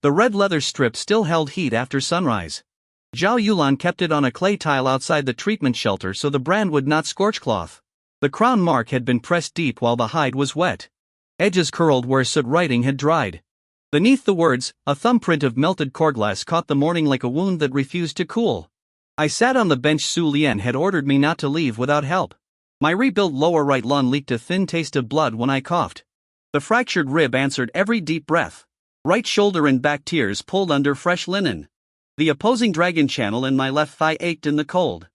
The red leather strip still held heat after sunrise. Zhao Yulan kept it on a clay tile outside the treatment shelter so the brand would not scorch cloth. The crown mark had been pressed deep while the hide was wet. Edges curled where soot writing had dried. Beneath the words, a thumbprint of melted corglass caught the morning like a wound that refused to cool. I sat on the bench Su Lian had ordered me not to leave without help. My rebuilt lower right lung leaked a thin taste of blood when I coughed. The fractured rib answered every deep breath. Right shoulder and back tears pulled under fresh linen. The opposing dragon channel in my left thigh ached in the cold.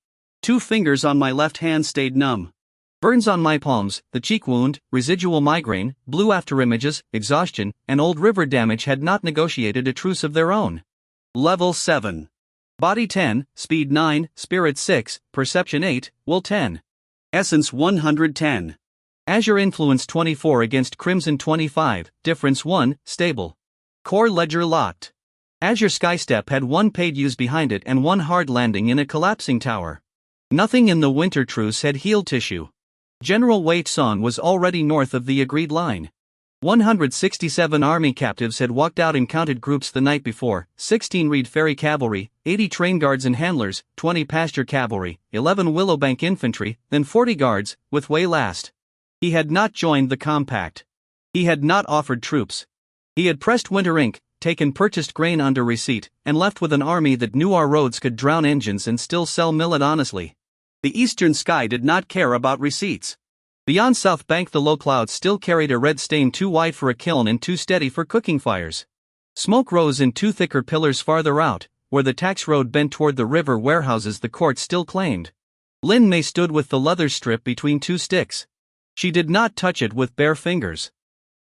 2 fingers on my left hand stayed numb. Burns on my palms, the cheek wound, residual migraine, blue afterimages, exhaustion, and old river damage had not negotiated a truce of their own. Level 7. Body 10, Speed 9, Spirit 6, Perception 8, Will 10. Essence 110. Azure Influence 24 against Crimson 25, Difference 1, Stable. Core Ledger locked. Azure Skystep had 1 paid use behind it and 1 hard landing in a collapsing tower. Nothing in the winter truce had healed tissue. General Wei Tsun was already north of the agreed line. 167 army captives had walked out in counted groups the night before, 16 Reed Ferry Cavalry, 80 train guards and handlers, 20 pasture cavalry, 11 Willowbank infantry, then 40 guards, with Wei last. He had not joined the compact. He had not offered troops. He had pressed winter ink, taken purchased grain under receipt, and left with an army that knew our roads could drown engines and still sell millet honestly. The eastern sky did not care about receipts. Beyond South Bank the low clouds still carried a red stain too wide for a kiln and too steady for cooking fires. Smoke rose in 2 thicker pillars farther out, where the tax road bent toward the river warehouses the court still claimed. Lin Mei stood with the leather strip between 2 sticks. She did not touch it with bare fingers.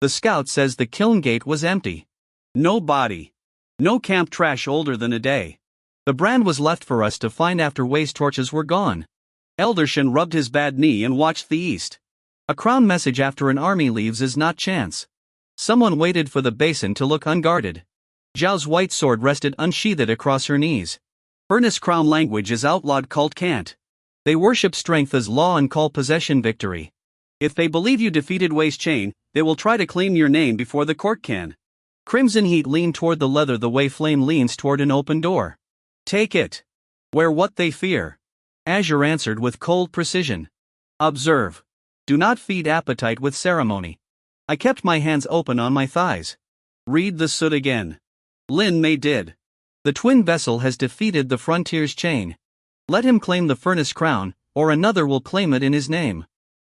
The scout says the kiln gate was empty. No body. No camp trash older than a day. The brand was left for us to find after Wei's torches were gone. Eldershin rubbed his bad knee and watched the east. A crown message after an army leaves is not chance. Someone waited for the basin to look unguarded. Zhao's white sword rested unsheathed across her knees. Furnace crown language is outlawed cult cant. They worship strength as law and call possession victory. If they believe you defeated Wei's chain, they will try to claim your name before the court can. Crimson heat leaned toward the leather the way flame leans toward an open door. Take it. Wear what they fear. Azure answered with cold precision. Observe. Do not feed appetite with ceremony. I kept my hands open on my thighs. Read the soot again. Lin Mei did. The twin vessel has defeated the frontier's chain. Let him claim the furnace crown, or another will claim it in his name.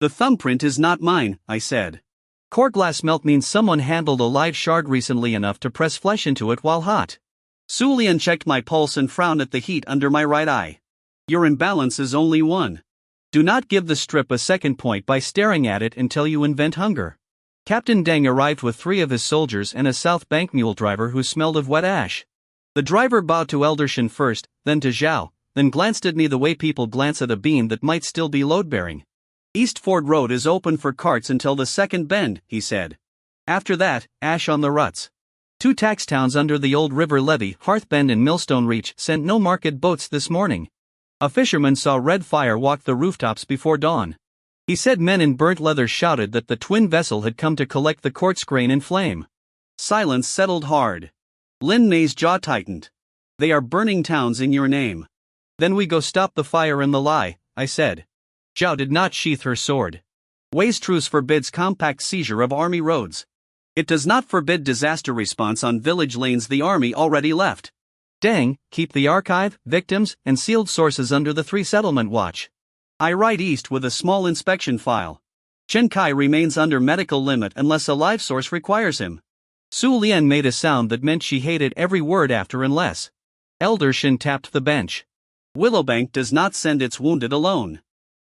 The thumbprint is not mine, I said. Core glass melt means someone handled a live shard recently enough to press flesh into it while hot. Su Lian checked my pulse and frowned at the heat under my right eye. Your imbalance is only 1. Do not give the strip a second point by staring at it until you invent hunger. Captain Deng arrived with 3 of his soldiers and a South Bank mule driver who smelled of wet ash. The driver bowed to Eldershin first, then to Zhao, then glanced at me the way people glance at a beam that might still be load-bearing. East Ford Road is open for carts until the second bend, he said. After that, ash on the ruts. 2 tax towns under the old river levee, Hearth Bend and Millstone Reach, sent no market boats this morning. A fisherman saw red fire walk the rooftops before dawn. He said men in burnt leather shouted that the twin vessel had come to collect the quartz grain in flame. Silence settled hard. Lin Mei's jaw tightened. They are burning towns in your name. Then we go stop the fire and the lie, I said. Zhao did not sheath her sword. Wei's truce forbids compact seizure of army roads. It does not forbid disaster response on village lanes the army already left. Deng, keep the archive, victims, and sealed sources under the 3 settlement watch. I ride east with a small inspection file. Chen Kai remains under medical limit unless a live source requires him. Su Lian made a sound that meant she hated every word after unless. Eldershin tapped the bench. Willowbank does not send its wounded alone.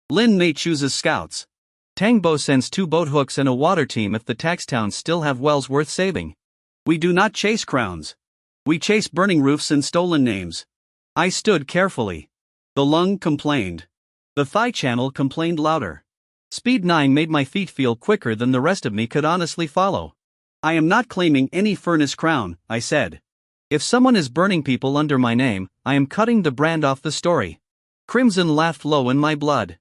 Lin Mei chooses scouts. Tangbo sends 2 boat hooks and a water team if the tax towns still have wells worth saving. We do not chase crowns. We chase burning roofs and stolen names. I stood carefully. The lung complained. The thigh channel complained louder. Speed 9 made my feet feel quicker than the rest of me could honestly follow. I am not claiming any furnace crown, I said. If someone is burning people under my name, I am cutting the brand off the story. Crimson laughed low in my blood.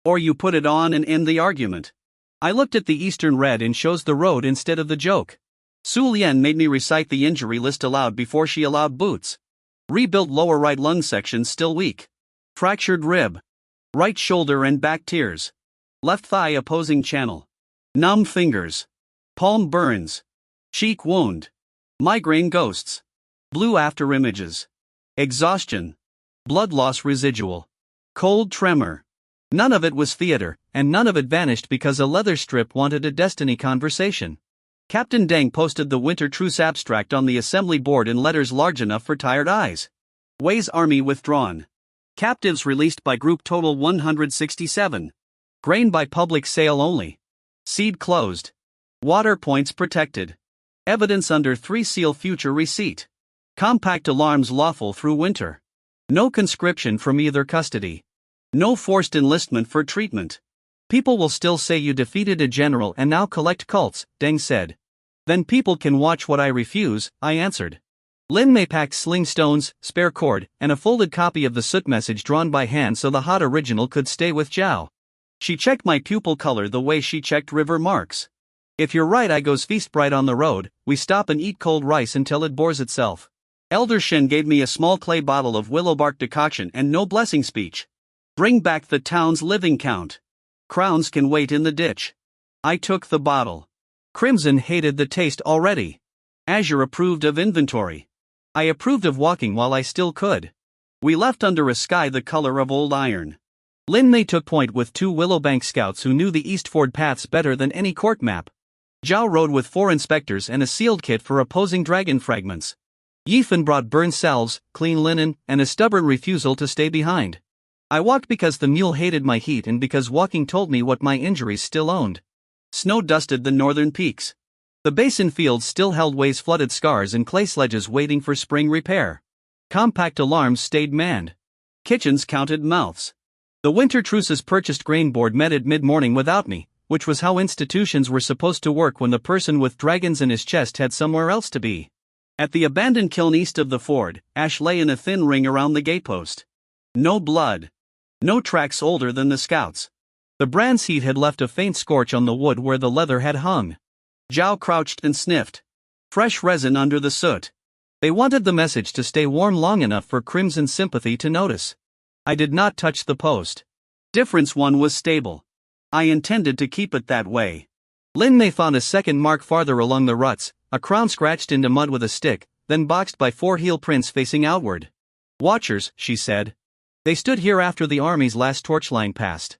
Or you put it on and end the argument. I looked at the eastern red and chose the road instead of the joke. Su Lian made me recite the injury list aloud before she allowed boots. Rebuilt lower right lung section still weak. Fractured rib. Right shoulder and back tears. Left thigh opposing channel. Numb fingers. Palm burns. Cheek wound. Migraine ghosts. Blue after images. Exhaustion. Blood loss residual. Cold tremor. None of it was theater, and none of it vanished because a leather strip wanted a destiny conversation. Captain Deng posted the Winter Truce abstract on the assembly board in letters large enough for tired eyes. Wei's army withdrawn. Captives released by group total 167. Grain by public sale only. Seed closed. Water points protected. Evidence under 3 seal future receipt. Compact alarms lawful through winter. No conscription from either custody. No forced enlistment for treatment. People will still say you defeated a general and now collect cults, Deng said. Then people can watch what I refuse, I answered. Lin Mei packed sling stones, spare cord, and a folded copy of the soot message drawn by hand so the hot original could stay with Zhao. She checked my pupil color the way she checked river marks. If you're right, I goes feast bright on the road, we stop and eat cold rice until it bores itself. Elder Shen gave me a small clay bottle of willow bark decoction and no blessing speech. Bring back the town's living count. Crowns can wait in the ditch. I took the bottle. Crimson hated the taste already. Azure approved of inventory. I approved of walking while I still could. We left under a sky the color of old iron. Lin Mei took point with 2 Willowbank scouts who knew the Eastford paths better than any court map. Zhao rode with 4 inspectors and a sealed kit for opposing dragon fragments. Yifan brought burned salves, clean linen, and a stubborn refusal to stay behind. I walked because the mule hated my heat and because walking told me what my injuries still owned. Snow dusted the northern peaks. The basin fields still held Wei's flooded scars and clay sledges waiting for spring repair. Compact alarms stayed manned. Kitchens counted mouths. The Winter Truce's purchased grain board met at mid-morning without me, which was how institutions were supposed to work when the person with dragons in his chest had somewhere else to be. At the abandoned kiln east of the ford, ash lay in a thin ring around the gatepost. No blood. No tracks older than the scouts. The brand's heat had left a faint scorch on the wood where the leather had hung. Zhao crouched and sniffed. Fresh resin under the soot. They wanted the message to stay warm long enough for Crimson's sympathy to notice. I did not touch the post. Difference 1 was stable. I intended to keep it that way. Lin Mei found a second mark farther along the ruts, a crown scratched into mud with a stick, then boxed by 4 heel prints facing outward. Watchers, she said. They stood here after the army's last torchline passed.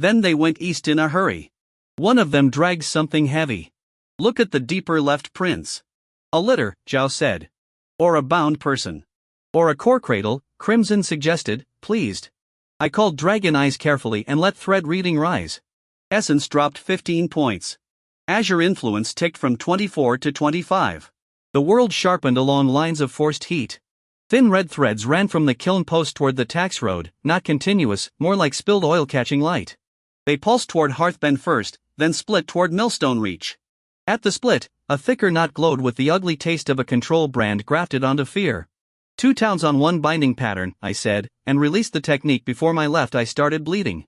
Then they went east in a hurry. One of them dragged something heavy. Look at the deeper left prints. A litter, Zhao said. Or a bound person. Or a core cradle, Crimson suggested, pleased. I called Dragon Eyes carefully and let thread reading rise. Essence dropped 15 points. Azure influence ticked from 24 to 25. The world sharpened along lines of forced heat. Thin red threads ran from the kiln post toward the tax road, not continuous, more like spilled oil catching light. They pulsed toward Hearthbend first, then split toward Millstone Reach. At the split, a thicker knot glowed with the ugly taste of a control brand grafted onto fear. 2 towns on one binding pattern, I said, and released the technique before my left eye started bleeding.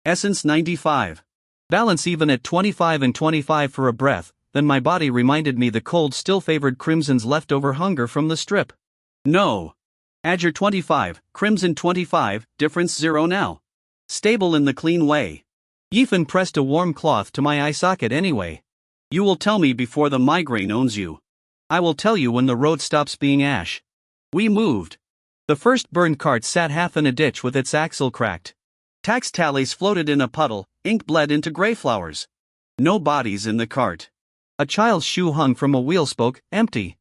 Essence 95. Balance even at 25 and 25 for a breath, then my body reminded me the cold still favored Crimson's leftover hunger from the strip. No. Azure 25, Crimson 25, difference 0 now. Stable in the clean way. Yifan pressed a warm cloth to my eye socket anyway. You will tell me before the migraine owns you. I will tell you when the road stops being ash. We moved. The first burned cart sat half in a ditch with its axle cracked. Tax tallies floated in a puddle, ink bled into gray flowers. No bodies in the cart. A child's shoe hung from a wheel spoke, empty.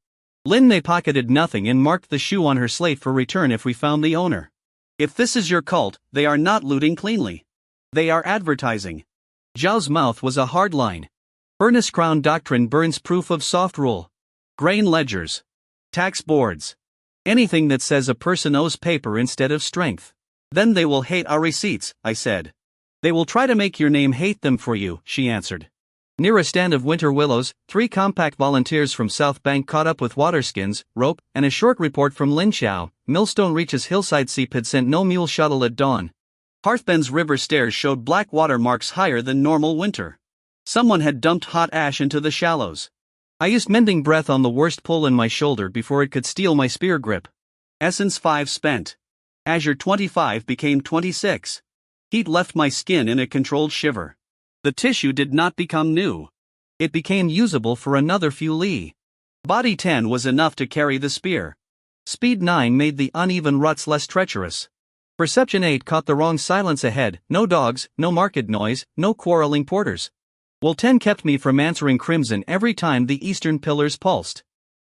Lin Mei pocketed nothing and marked the shoe on her slate for return if we found the owner. If this is your cult, they are not looting cleanly. They are advertising. Zhao's mouth was a hard line. Furnace Crown Doctrine burns proof of soft rule. Grain ledgers. Tax boards. Anything that says a person owes paper instead of strength. Then they will hate our receipts, I said. They will try to make your name hate them for you, she answered. Near a stand of winter willows, 3 compact volunteers from South Bank caught up with waterskins, rope, and a short report from Lin Xiao. Millstone Reach's hillside seep had sent no mule shuttle at dawn. Hearthbend's river stairs showed black water marks higher than normal winter. Someone had dumped hot ash into the shallows. I used mending breath on the worst pull in my shoulder before it could steal my spear grip. Essence 5 spent. Azure 25 became 26. Heat left my skin in a controlled shiver. The tissue did not become new. It became usable for another few li. Body 10 was enough to carry the spear. Speed 9 made the uneven ruts less treacherous. Perception 8 caught the wrong silence ahead, no dogs, no market noise, no quarreling porters. Will 10 kept me from answering crimson every time the eastern pillars pulsed.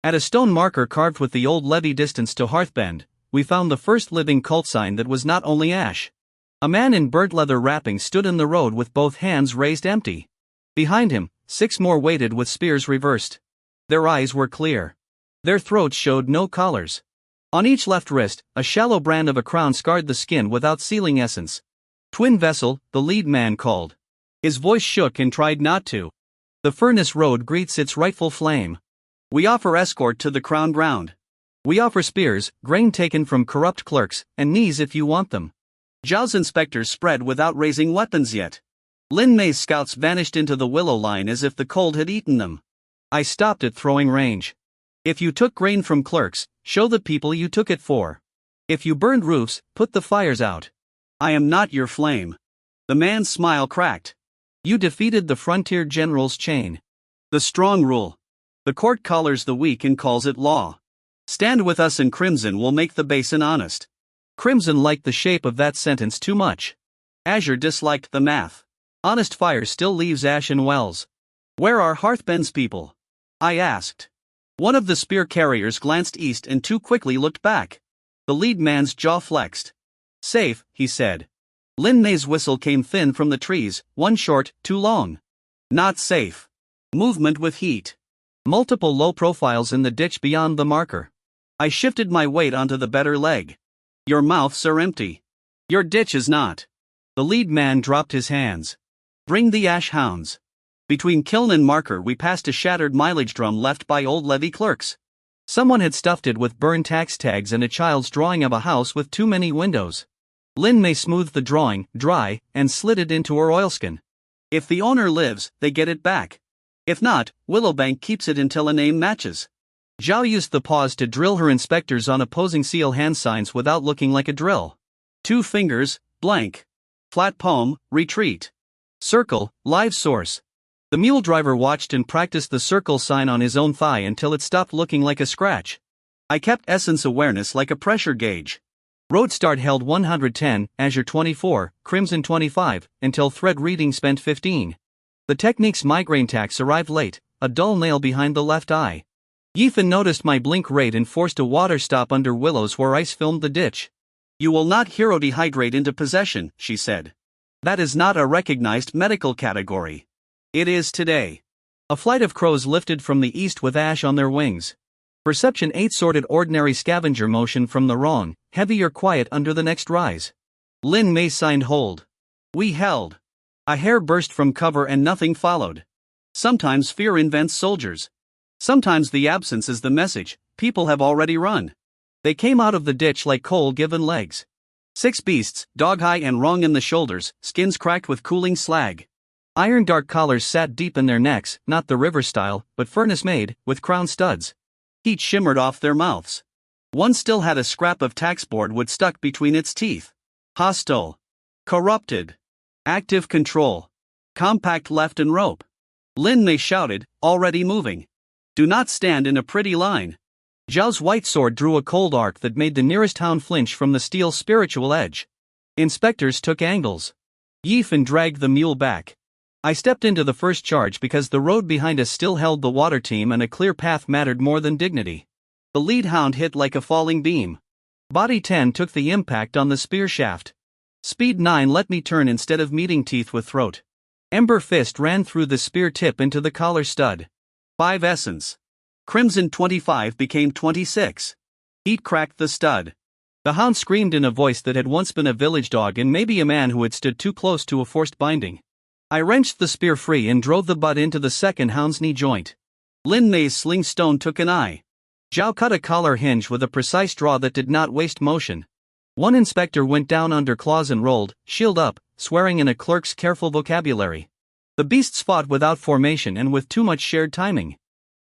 At a stone marker carved with the old levee distance to Hearthbend, we found the first living cult sign that was not only ash. A man in burnt leather wrappings stood in the road with both hands raised empty. Behind him, 6 more waited with spears reversed. Their eyes were clear. Their throats showed no collars. On each left wrist, a shallow brand of a crown scarred the skin without sealing essence. Twin vessel, the lead man called. His voice shook and tried not to. The furnace road greets its rightful flame. We offer escort to the crown ground. We offer spears, grain taken from corrupt clerks, and knees if you want them. Zhao's inspectors spread without raising weapons yet. Lin Mei's scouts vanished into the willow line as if the cold had eaten them. I stopped at throwing range. If you took grain from clerks, show the people you took it for. If you burned roofs, put the fires out. I am not your flame. The man's smile cracked. You defeated the frontier general's chain. The strong rule. The court collars the weak and calls it law. Stand with us and Crimson will make the basin honest. Crimson liked the shape of that sentence too much. Azure disliked the math. Honest fire still leaves ash in wells. Where are Hearthbend's people? I asked. One of the spear carriers glanced east and too quickly looked back. The lead man's jaw flexed. Safe, he said. Lin Mei's whistle came thin from the trees, one short, two long. Not safe. Movement with heat. Multiple low profiles in the ditch beyond the marker. I shifted my weight onto the better leg. Your mouths are empty. Your ditch is not. The lead man dropped his hands. Bring the ash hounds. Between kiln and marker we passed a shattered mileage drum left by old levee clerks. Someone had stuffed it with burned tax tags and a child's drawing of a house with too many windows. Lin Mei smoothed the drawing, dry, and slid it into her oilskin. If the owner lives, they get it back. If not, Willowbank keeps it until a name matches. Zhao used the pause to drill her inspectors on opposing seal hand signs without looking like a drill. 2 fingers, blank. Flat palm, retreat. Circle, live source. The mule driver watched and practiced the circle sign on his own thigh until it stopped looking like a scratch. I kept essence awareness like a pressure gauge. Road start held 110, Azure 24, Crimson 25, until thread reading spent 15. The technique's migraine tax arrived late, a dull nail behind the left eye. Yifan noticed my blink rate and forced a water stop under willows where ice filmed the ditch. You will not hero dehydrate into possession, she said. That is not a recognized medical category. It is today. A flight of crows lifted from the east with ash on their wings. Perception 8 sorted ordinary scavenger motion from the wrong, heavy or quiet under the next rise. Lin Mei signed hold. We held. A hair burst from cover and nothing followed. Sometimes fear invents soldiers. Sometimes the absence is the message, people have already run. They came out of the ditch like coal given legs. 6 beasts, dog high and wrong in the shoulders, skins cracked with cooling slag. Iron dark collars sat deep in their necks, not the river style, but furnace made, with crown studs. Heat shimmered off their mouths. One still had a scrap of taxboard wood stuck between its teeth. Hostile. Corrupted. Active control. Compact left and rope. Lin Mei shouted, already moving. Do not stand in a pretty line. Zhao's white sword drew a cold arc that made the nearest hound flinch from the steel's spiritual edge. Inspectors took angles. Yifan dragged the mule back. I stepped into the first charge because the road behind us still held the water team and a clear path mattered more than dignity. The lead hound hit like a falling beam. Body 10 took the impact on the spear shaft. Speed 9 let me turn instead of meeting teeth with throat. Ember fist ran through the spear tip into the collar stud. 5 essence. Crimson 25 became 26. Heat cracked the stud. The hound screamed in a voice that had once been a village dog and maybe a man who had stood too close to a forced binding. I wrenched the spear free and drove the butt into the second hound's knee joint. Lin Mei's sling stone took an eye. Zhao cut a collar hinge with a precise draw that did not waste motion. One inspector went down under claws and rolled, shield up, swearing in a clerk's careful vocabulary. The beasts fought without formation and with too much shared timing.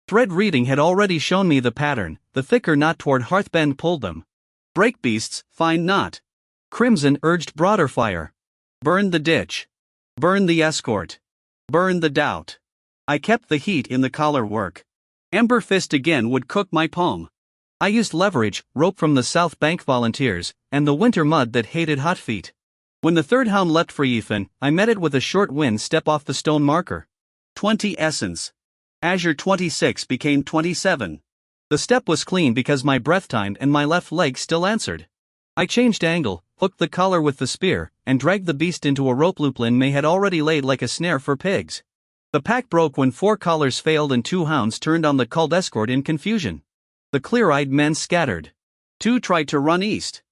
Thread reading had already shown me the pattern, the thicker knot toward Hearthbend pulled them. Break beasts, fine knot. Crimson urged broader fire. Burn the ditch. Burn the escort. Burn the doubt. I kept the heat in the collar work. Ember Fist again would cook my palm. I used leverage, rope from the South Bank volunteers, and the winter mud that hated hot feet. When the third hound leapt for Ethan, I met it with a short wind step off the stone marker. 20 essence. Azure 26 became 27. The step was clean because my breath timed and my left leg still answered. I changed angle, hooked the collar with the spear, and dragged the beast into a rope loop Lin May had already laid like a snare for pigs. The pack broke when 4 collars failed and 2 hounds turned on the culled escort in confusion. The clear-eyed men scattered. 2 tried to run east.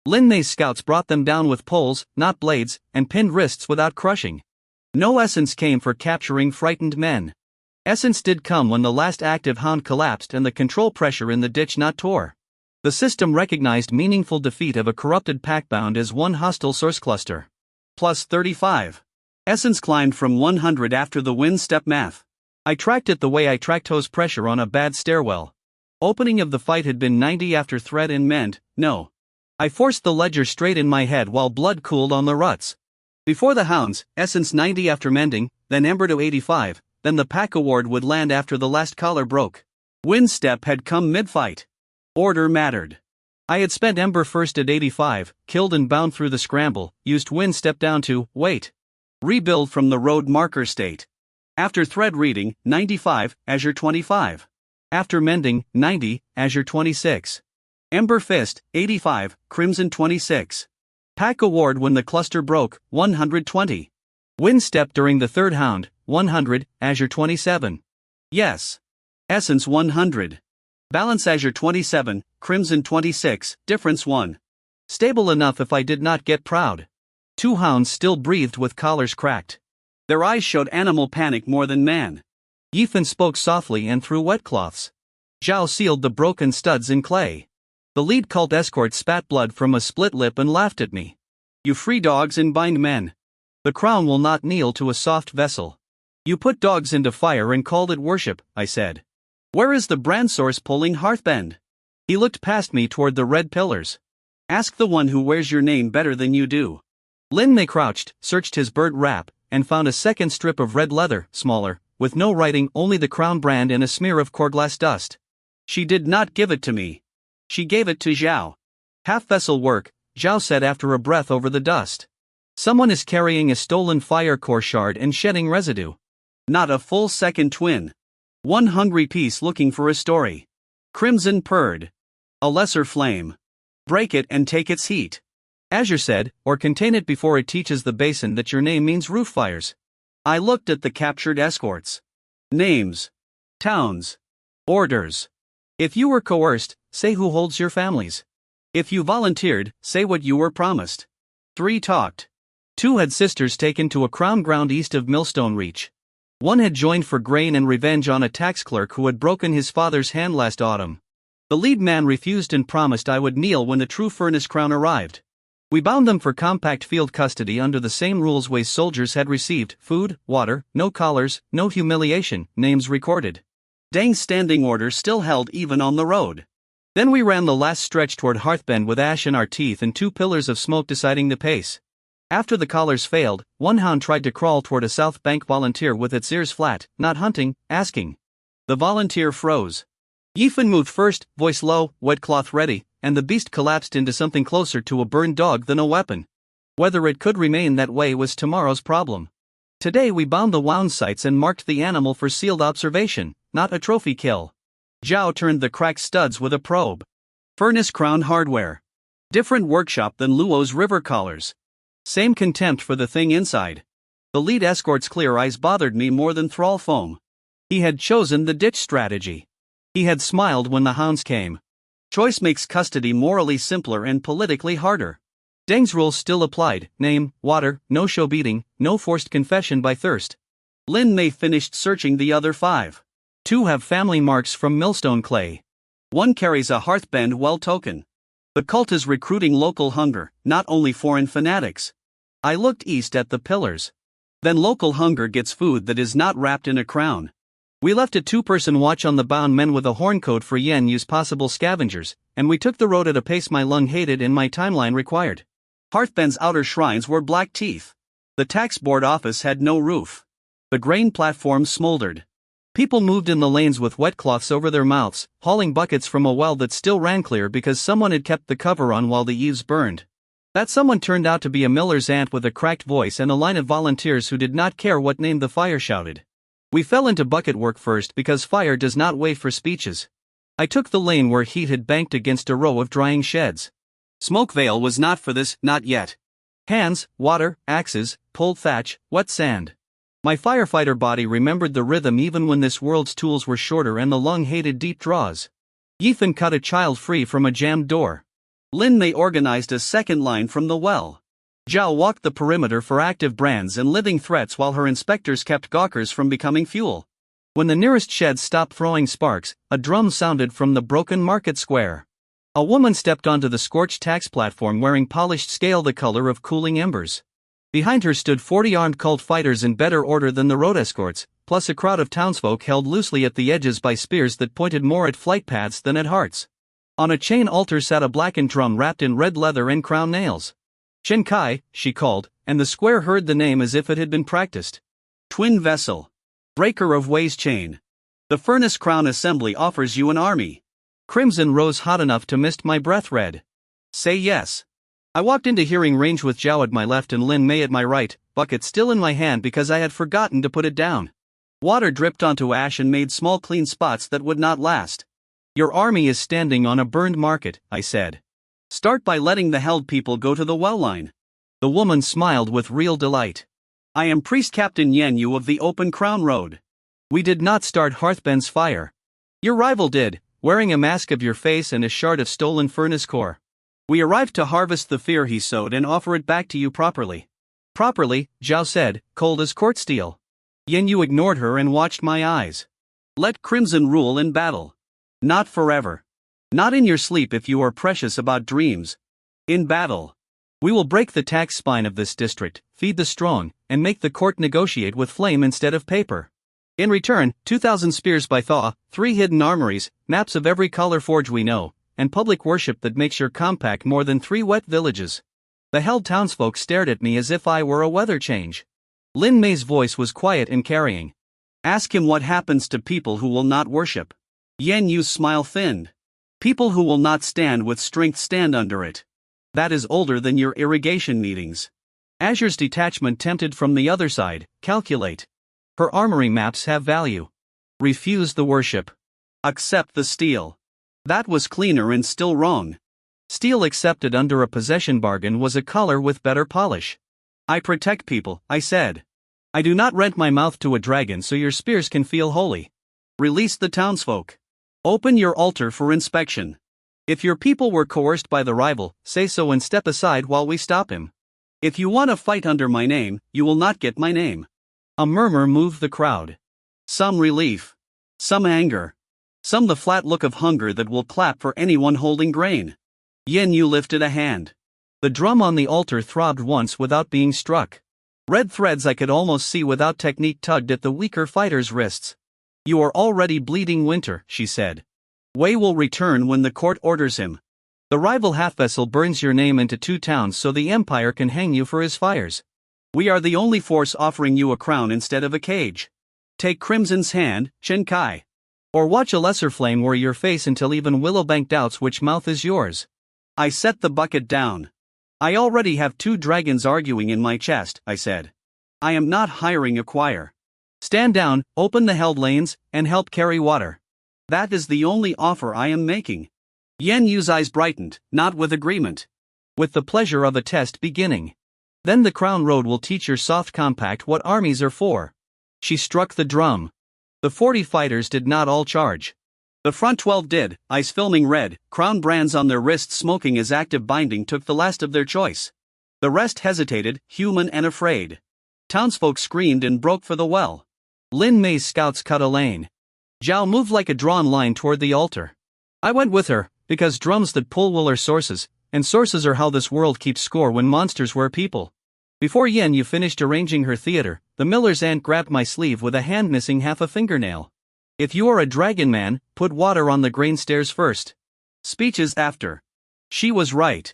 Lin May's scouts brought them down with poles, not blades, and pinned wrists without crushing. No essence came for capturing frightened men. Essence did come when the last active hound collapsed and the control pressure in the ditch knot tore. The system recognized meaningful defeat of a corrupted packbound as one hostile source cluster. Plus 35. Essence climbed from 100 after the wind step math. I tracked it the way I tracked hose pressure on a bad stairwell. Opening of the fight had been 90 after thread and mend, no. I forced the ledger straight in my head while blood cooled on the ruts. Before the hounds, essence 90 after mending, then ember to 85, then the pack award would land after the last collar broke. Wind step had come mid-fight. Order mattered. I had spent ember first at 85, killed and bound through the scramble, used wind step down to, wait. Rebuild from the road marker state. After thread reading, 95, Azure 25. After mending, 90, Azure 26. Ember Fist, 85, Crimson 26. Pack award when the cluster broke, 120. Wind step during the third hound, 100, Azure 27. Yes. Essence 100. Balance Azure 27, Crimson 26, difference 1. Stable enough if I did not get proud. 2 hounds still breathed with collars cracked. Their eyes showed animal panic more than man. Ethan spoke softly and through wet cloths. Zhao sealed the broken studs in clay. The lead cult escort spat blood from a split lip and laughed at me. You free dogs and bind men. The crown will not kneel to a soft vessel. You put dogs into fire and called it worship, I said. Where is the brand source pulling Hearthbend? He looked past me toward the red pillars. Ask the one who wears your name better than you do. Lin May crouched, searched his bird wrap, and found a second strip of red leather, smaller, with no writing, only the crown brand and a smear of corglass dust. She did not give it to me. She gave it to Zhao. Half-vessel work, Zhao said after a breath over the dust. Someone is carrying a stolen fire core shard and shedding residue. Not a full second twin. One hungry piece looking for a story. Crimson purred. A lesser flame. Break it and take its heat. Azure said, or contain it before it teaches the basin that your name means roof fires. I looked at the captured escorts. Names. Towns. Orders. If you were coerced, say who holds your families. If you volunteered, say what you were promised. 3 talked. 2 had sisters taken to a crown ground east of Millstone Reach. 1 had joined for grain and revenge on a tax clerk who had broken his father's hand last autumn. The lead man refused and promised I would kneel when the true furnace crown arrived. We bound them for compact field custody under the same rules Way's soldiers had received: food, water, no collars, no humiliation, names recorded. Dang's standing order still held even on the road. Then we ran the last stretch toward Hearthbend with ash in our teeth and 2 pillars of smoke deciding the pace. After the collars failed, 1 hound tried to crawl toward a South Bank volunteer with its ears flat, not hunting, asking. The volunteer froze. Yifan moved first, voice low, wet cloth ready, and the beast collapsed into something closer to a burned dog than a weapon. Whether it could remain that way was tomorrow's problem. Today we bound the wound sights and marked the animal for sealed observation, not a trophy kill. Zhao turned the cracked studs with a probe. Furnace crown hardware. Different workshop than Luo's river collars. Same contempt for the thing inside. The lead escort's clear eyes bothered me more than thrall foam. He had chosen the ditch strategy. He had smiled when the hounds came. Choice makes custody morally simpler and politically harder. Deng's rules still applied: name, water, no show beating, no forced confession by thirst. Lin May finished searching the other 5. 2 have family marks from millstone clay. 1 carries a Hearthbend well token. The cult is recruiting local hunger, not only foreign fanatics. I looked east at the pillars. Then local hunger gets food that is not wrapped in a crown. We left a two-person watch on the bound men with a horn code for Yen Yu's possible scavengers, and we took the road at a pace my lung hated and my timeline required. Hearthben's outer shrines were black teeth. The tax board office had no roof. The grain platform smoldered. People moved in the lanes with wet cloths over their mouths, hauling buckets from a well that still ran clear because someone had kept the cover on while the eaves burned. That someone turned out to be a miller's aunt with a cracked voice and a line of volunteers who did not care what name the fire shouted. We fell into bucket work first because fire does not wait for speeches. I took the lane where heat had banked against a row of drying sheds. Smoke veil was not for this, not yet. Hands, water, axes, pulled thatch, wet sand. My firefighter body remembered the rhythm even when this world's tools were shorter and the lung hated deep draws. Yifan cut a child free from a jammed door. Lin Mei organized a second line from the well. Zhao walked the perimeter for active brands and living threats while her inspectors kept gawkers from becoming fuel. When the nearest shed stopped throwing sparks, a drum sounded from the broken market square. A woman stepped onto the scorched tax platform wearing polished scale the color of cooling embers. Behind her stood 40 armed cult fighters in better order than the road escorts, plus a crowd of townsfolk held loosely at the edges by spears that pointed more at flight paths than at hearts. On a chain altar sat a blackened drum wrapped in red leather and crown nails. "Chen Kai," she called, and the square heard the name as if it had been practiced. "Twin vessel. Breaker of Wei's chain. The Furnace Crown Assembly offers you an army." Crimson rose hot enough to mist my breath red. "Say yes." I walked into hearing range with Zhao at my left and Lin Mei at my right, bucket still in my hand because I had forgotten to put it down. Water dripped onto ash and made small clean spots that would not last. "Your army is standing on a burned market," I said. "Start by letting the held people go to the well line." The woman smiled with real delight. "I am Priest Captain Yen Yu of the Open Crown Road." "We did not start Hearthben's fire. Your rival did, wearing a mask of your face and a shard of stolen furnace core. We arrived to harvest the fear he sowed and offer it back to you properly." "Properly," Zhao said, cold as court steel. Yen Yu ignored her and watched my eyes. "Let Crimson rule in battle. Not forever. Not in your sleep if you are precious about dreams. In battle. We will break the tax spine of this district, feed the strong, and make the court negotiate with flame instead of paper. In return, 2,000 spears by Thaw, 3 hidden armories, maps of every color forge we know, and public worship that makes your compact more than 3 wet villages." The held townsfolk stared at me as if I were a weather change. Lin Mei's voice was quiet and carrying. "Ask him what happens to people who will not worship." Yen Yu's smile thinned. "People who will not stand with strength stand under it. That is older than your irrigation meetings. Azure's detachment tempted from the other side, calculate. Her armory maps have value. Refuse the worship. Accept the steel." That was cleaner and still wrong. Steel accepted under a possession bargain was a color with better polish. "I protect people," I said. "I do not rent my mouth to a dragon so your spears can feel holy. Release the townsfolk. Open your altar for inspection. If your people were coerced by the rival, say so and step aside while we stop him. If you want to fight under my name, you will not get my name." A murmur moved the crowd. Some relief. Some anger. Some the flat look of hunger that will clap for anyone holding grain. Yen Yu lifted a hand. The drum on the altar throbbed once without being struck. Red threads I could almost see without technique tugged at the weaker fighter's wrists. "You are already bleeding winter," she said. "Wei will return when the court orders him. The rival half-vessel burns your name into 2 towns so the Empire can hang you for his fires. We are the only force offering you a crown instead of a cage. Take Crimson's hand, Chen Kai. Or watch a lesser flame wear your face until even Willowbank doubts which mouth is yours." I set the bucket down. "I already have 2 dragons arguing in my chest," I said. "I am not hiring a choir. Stand down, open the held lanes, and help carry water. That is the only offer I am making." Yen Yu's eyes brightened, not with agreement. "With the pleasure of a test beginning. Then the Crown Road will teach your soft compact what armies are for." She struck the drum. The 40 fighters did not all charge. The front 12 did, eyes filming red, crown brands on their wrists smoking as active binding took the last of their choice. The rest hesitated, human and afraid. Townsfolk screamed and broke for the well. Lin Mei's scouts cut a lane. Zhao moved like a drawn line toward the altar. I went with her, because drums that pull will are sources, and sources are how this world keeps score when monsters were people. Before Yen Yu finished arranging her theater, the miller's aunt grabbed my sleeve with a hand missing half a fingernail. If you are a dragon man, put water on the grain stairs first. Speeches after. She was right.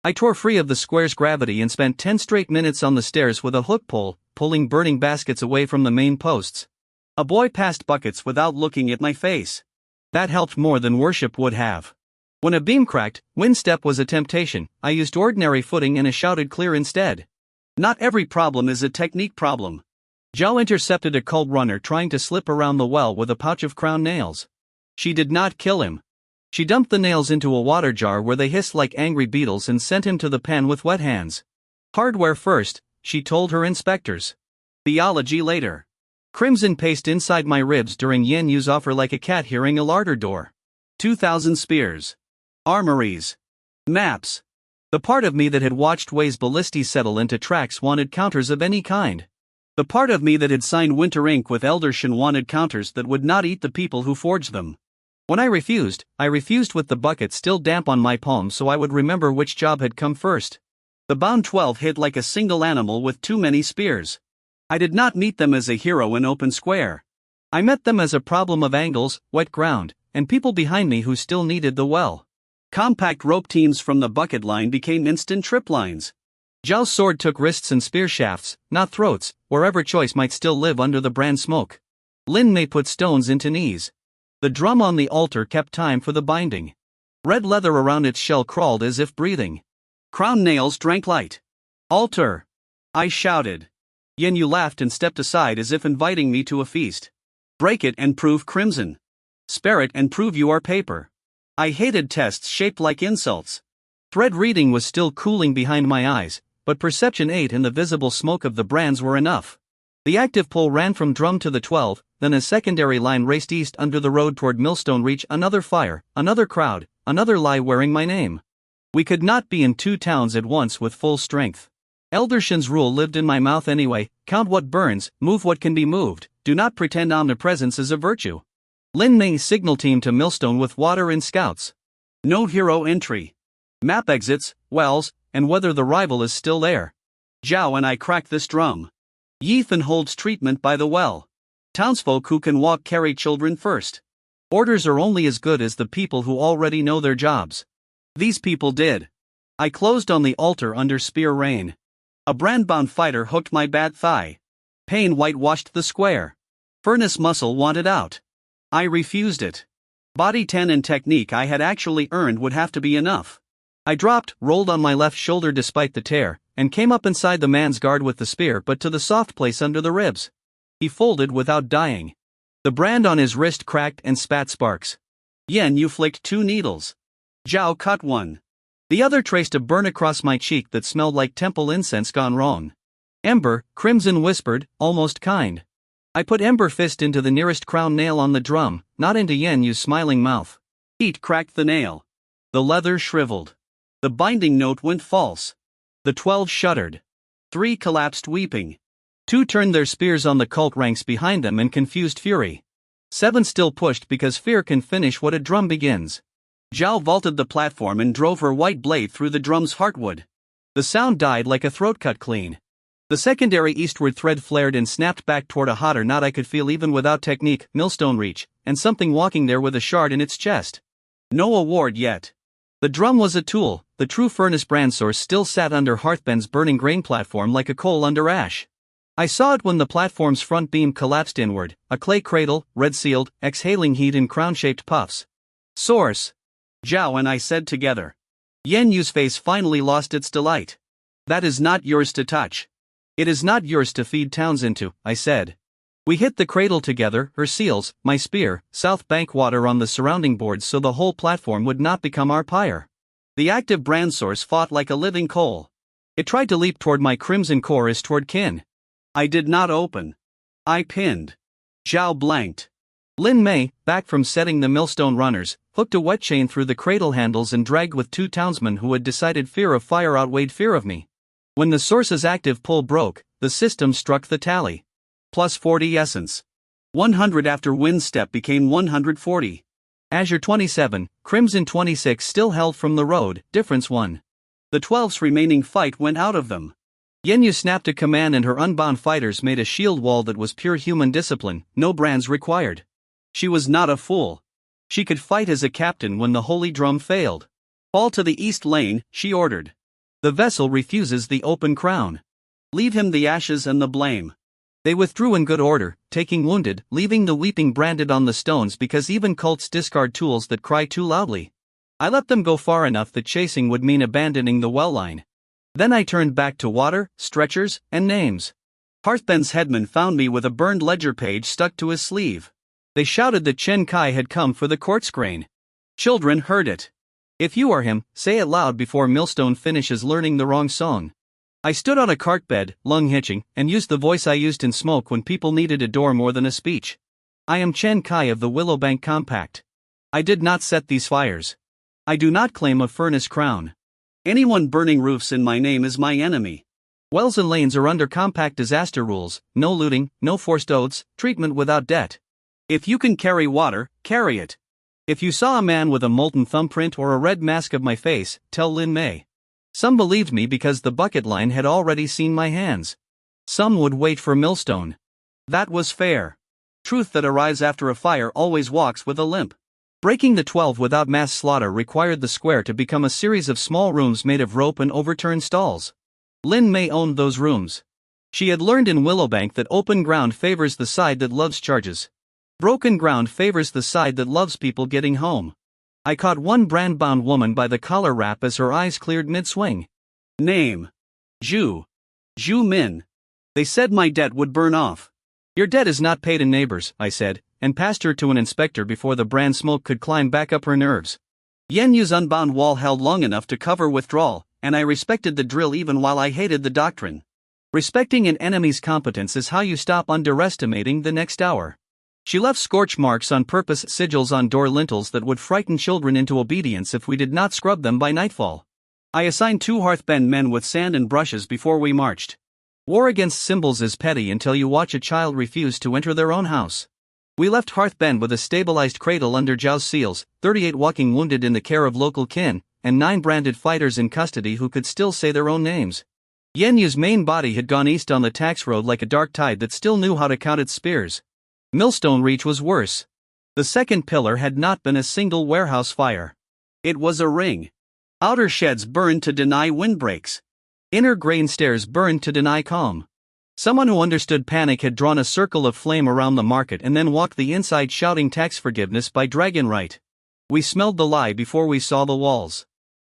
I tore free of the square's gravity and spent 10 straight minutes on the stairs with a hook pole, pulling burning baskets away from the main posts. A boy passed buckets without looking at my face. That helped more than worship would have. When a beam cracked, wind step was a temptation. I used ordinary footing and shouted clear instead. Not every problem is a technique problem. Zhao intercepted a cult runner trying to slip around the well with a pouch of crown nails. She did not kill him. She dumped the nails into a water jar where they hissed like angry beetles and sent him to the pen with wet hands. Hardware first, she told her inspectors. Theology later. Crimson paste inside my ribs during Yen Yu's offer like a cat hearing a larder door. 2,000 spears. Armories. Maps. The part of me that had watched Wei's ballistas settle into tracks wanted counters of any kind. The part of me that had signed Winter Ink with Elder Shen wanted counters that would not eat the people who forged them. When I refused with the bucket still damp on my palm so I would remember which job had come first. The bound 12 hit like a single animal with too many spears. I did not meet them as a hero in open square. I met them as a problem of angles, wet ground, and people behind me who still needed the well. Compact rope teams from the bucket line became instant trip lines. Zhao's sword took wrists and spear shafts, not throats, wherever choice might still live under the brand smoke. Lin Mei put stones into knees. The drum on the altar kept time for the binding. Red leather around its shell crawled as if breathing. Crown nails drank light. Altar! I shouted. Yen Yu laughed and stepped aside as if inviting me to a feast. Break it and prove crimson. Spare it and prove you are paper. I hated tests shaped like insults. Thread reading was still cooling behind my eyes, but perception 8 and the visible smoke of the brands were enough. The active pull ran from drum to the 12, then a secondary line raced east under the road toward Millstone Reach. Another fire, another crowd, another lie wearing my name. We could not be in two towns at once with full strength. Elder Shen's rule lived in my mouth anyway: count what burns, move what can be moved, do not pretend omnipresence is a virtue. Lin Mei signal team to Millstone with water and scouts. No hero entry. Map exits, wells, and whether the rival is still there. Zhao and I crack this drum. Yethan holds treatment by the well. Townsfolk who can walk carry children first. Orders are only as good as the people who already know their jobs. These people did. I closed on the altar under spear rain. A brand-bound fighter hooked my bad thigh. Pain whitewashed the square. Furnace muscle wanted out. I refused it. Body 10 and technique I had actually earned would have to be enough. I dropped, rolled on my left shoulder despite the tear, and came up inside the man's guard with the spear but to the soft place under the ribs. He folded without dying. The brand on his wrist cracked and spat sparks. Yen Yu flicked 2 needles. Zhao cut one. The other traced a burn across my cheek that smelled like temple incense gone wrong. Ember, Crimson whispered, almost kind. I put Ember fist into the nearest crown nail on the drum, not into Yen Yu's smiling mouth. Heat cracked the nail. The leather shriveled. The binding note went false. The 12 shuddered. 3 collapsed weeping. 2 turned their spears on the cult ranks behind them in confused fury. 7 still pushed because fear can finish what a drum begins. Zhao vaulted the platform and drove her white blade through the drum's heartwood. The sound died like a throat cut clean. The secondary eastward thread flared and snapped back toward a hotter knot I could feel even without technique, Millstone Reach, and something walking there with a shard in its chest. No award yet. The drum was a tool. The true furnace brand source still sat under Hearthben's burning grain platform like a coal under ash. I saw it when the platform's front beam collapsed inward, a clay cradle, red-sealed, exhaling heat in crown-shaped puffs. Source. Zhao and I said together. Yen Yu's face finally lost its delight. That is not yours to touch. It is not yours to feed towns into, I said. We hit the cradle together, her seals, my spear, South Bank water on the surrounding boards so the whole platform would not become our pyre. The active brand source fought like a living coal. It tried to leap toward my crimson core as toward kin. I did not open. I pinned. Zhao blanked. Lin Mei, back from setting the millstone runners, hooked a wet chain through the cradle handles and dragged with 2 townsmen who had decided fear of fire outweighed fear of me. When the source's active pull broke, the system struck the tally. Plus 40 essence. 100 after wind step became 140. Azure 27, Crimson 26 still held from the road, difference 1. The 12's remaining fight went out of them. Yen Yu snapped a command and her unbound fighters made a shield wall that was pure human discipline, no brands required. She was not a fool. She could fight as a captain when the holy drum failed. Fall to the east lane, she ordered. The vessel refuses the open crown. Leave him the ashes and the blame. They withdrew in good order, taking wounded, leaving the weeping branded on the stones because even cults discard tools that cry too loudly. I let them go far enough that chasing would mean abandoning the well line. Then I turned back to water, stretchers, and names. Hearthben's headman found me with a burned ledger page stuck to his sleeve. They shouted that Chen Kai had come for the quartz grain. Children heard it. If you are him, say it loud before Millstone finishes learning the wrong song. I stood on a cart bed, lung hitching, and used the voice I used in Smoke when people needed a door more than a speech. I am Chen Kai of the Willowbank Compact. I did not set these fires. I do not claim a furnace crown. Anyone burning roofs in my name is my enemy. Wells and lanes are under compact disaster rules, no looting, no forced oaths, treatment without debt. If you can carry water, carry it. If you saw a man with a molten thumbprint or a red mask of my face, tell Lin Mei. Some believed me because the bucket line had already seen my hands. Some would wait for Millstone. That was fair. Truth that arrives after a fire always walks with a limp. Breaking the 12 without mass slaughter required the square to become a series of small rooms made of rope and overturned stalls. Lin Mei owned those rooms. She had learned in Willowbank that open ground favors the side that loves charges. Broken ground favors the side that loves people getting home. I caught one brand-bound woman by the collar wrap as her eyes cleared mid-swing. Name. Zhu Min. They said my debt would burn off. Your debt is not paid in neighbors, I said, and passed her to an inspector before the brand smoke could climb back up her nerves. Yen Yu's unbound wall held long enough to cover withdrawal, and I respected the drill even while I hated the doctrine. Respecting an enemy's competence is how you stop underestimating the next hour. She left scorch marks on purpose, sigils on door lintels that would frighten children into obedience if we did not scrub them by nightfall. I assigned 2 Hearthbend men with sand and brushes before we marched. War against symbols is petty until you watch a child refuse to enter their own house. We left Hearthbend with a stabilized cradle under Zhao's seals, 38 walking wounded in the care of local kin, and 9 branded fighters in custody who could still say their own names. Yen Yu's main body had gone east on the tax road like a dark tide that still knew how to count its spears. Millstone Reach was worse. The second pillar had not been a single warehouse fire. It was a ring. Outer sheds burned to deny windbreaks. Inner grain stairs burned to deny calm. Someone who understood panic had drawn a circle of flame around the market and then walked the inside shouting tax forgiveness by dragon right. We smelled the lie before we saw the walls.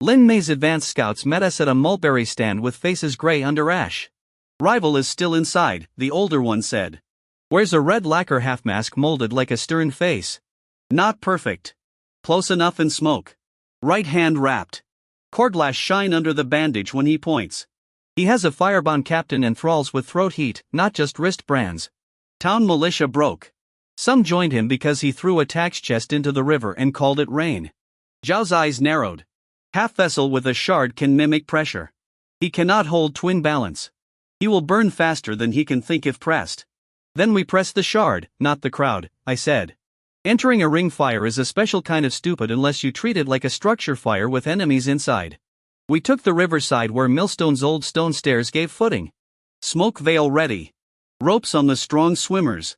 Lin Mei's advanced scouts met us at a mulberry stand with faces gray under ash. Rival is still inside, the older one said. Wears a red lacquer half-mask molded like a stern face. Not perfect. Close enough in smoke. Right hand wrapped. Cordlash shine under the bandage when he points. He has a firebound captain and thralls with throat heat, not just wrist brands. Town militia broke. Some joined him because he threw a tax chest into the river and called it rain. Zhao's eyes narrowed. Half vessel with a shard can mimic pressure. He cannot hold twin balance. He will burn faster than he can think if pressed. Then we press the shard, not the crowd, I said. Entering a ring fire is a special kind of stupid unless you treat it like a structure fire with enemies inside. We took the riverside where Millstone's old stone stairs gave footing. Smoke veil ready. Ropes on the strong swimmers.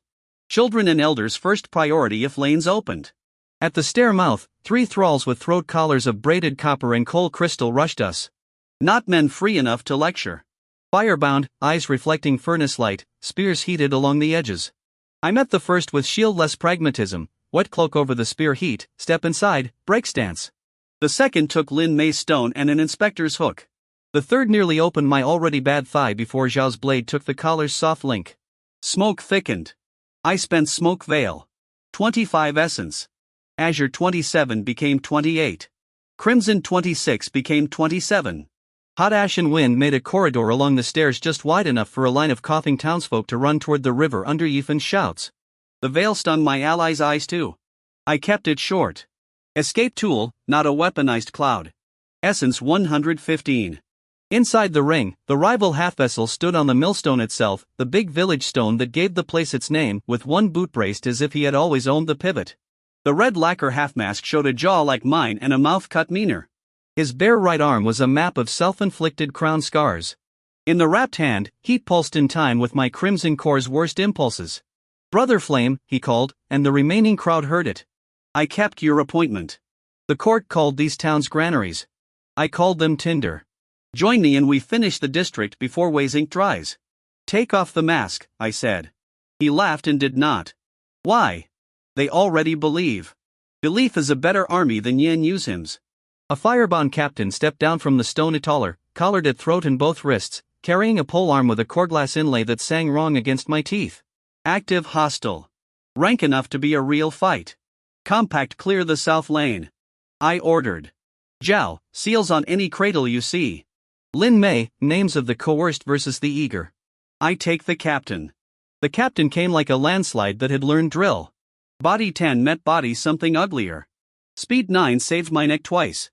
Children and elders first priority if lanes opened. At the stair mouth, 3 thralls with throat collars of braided copper and coal crystal rushed us. Not men free enough to lecture. Firebound, eyes reflecting furnace light, spears heated along the edges. I met the first with shieldless pragmatism, wet cloak over the spear heat, step inside, break stance. The second took Lin Mei's stone and an inspector's hook. The third nearly opened my already bad thigh before Zhao's blade took the collar's soft link. Smoke thickened. I spent smoke veil. 25 essence. Azure 27 became 28. Crimson 26 became 27. Hot ash and wind made a corridor along the stairs just wide enough for a line of coughing townsfolk to run toward the river under Yifen's shouts. The veil stung my allies' eyes too. I kept it short. Escape tool, not a weaponized cloud. Essence 115. Inside the ring, the rival half-vessel stood on the millstone itself, the big village stone that gave the place its name, with one boot braced as if he had always owned the pivot. The red lacquer half-mask showed a jaw like mine and a mouth cut meaner. His bare right arm was a map of self-inflicted crown scars. In the wrapped hand, heat pulsed in time with my Crimson Core's worst impulses. Brother Flame, he called, and the remaining crowd heard it. I kept your appointment. The court called these towns granaries. I called them tinder. Join me and we finish the district before Wei's ink dries. Take off the mask, I said. He laughed and did not. Why? They already believe. Belief is a better army than Yan Yu's hymns. A firebound captain stepped down from the stone italler, collared at throat and both wrists, carrying a polearm with a coreglass inlay that sang wrong against my teeth. Active hostile. Rank enough to be a real fight. Compact clear the south lane. I ordered. Zhao, seals on any cradle you see. Lin Mei, names of the coerced versus the eager. I take the captain. The captain came like a landslide that had learned drill. Body 10 met body something uglier. Speed 9 saved my neck twice.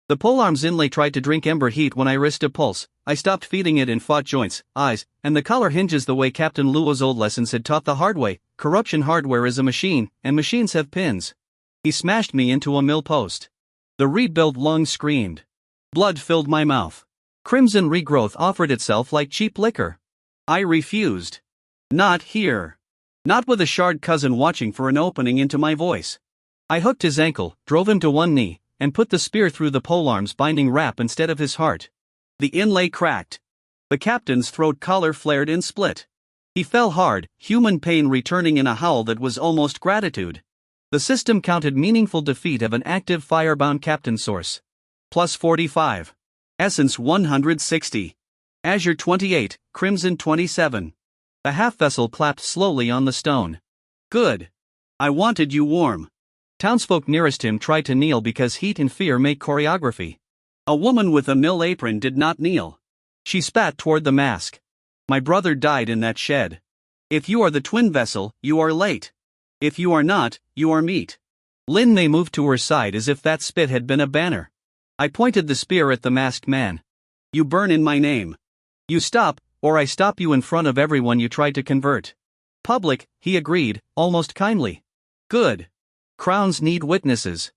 The polearm's inlay tried to drink ember heat when I risked a pulse. I stopped feeding it and fought joints, eyes, and the collar hinges the way Captain Luo's old lessons had taught the hard way. Corruption hardware is a machine, and machines have pins. He smashed me into a mill post. The rebuilt lung screamed. Blood filled my mouth. Crimson regrowth offered itself like cheap liquor. I refused. Not here. Not with a shard cousin watching for an opening into my voice. I hooked his ankle, drove him to one knee, and put the spear through the polearm's binding wrap instead of his heart. The inlay cracked. The captain's throat collar flared and split. He fell hard, human pain returning in a howl that was almost gratitude. The system counted meaningful defeat of an active firebound captain source. Plus 45. Essence 160. Azure 28, Crimson 27. The half-vessel clapped slowly on the stone. Good. I wanted you warm. Townsfolk nearest him tried to kneel because heat and fear make choreography. A woman with a mill apron did not kneel. She spat toward the mask. My brother died in that shed. If you are the twin vessel, you are late. If you are not, you are meat. Lin Mei moved to her side as if that spit had been a banner. I pointed the spear at the masked man. You burn in my name. You stop, or I stop you in front of everyone you tried to convert. Public, he agreed, almost kindly. Good. Crowns need witnesses.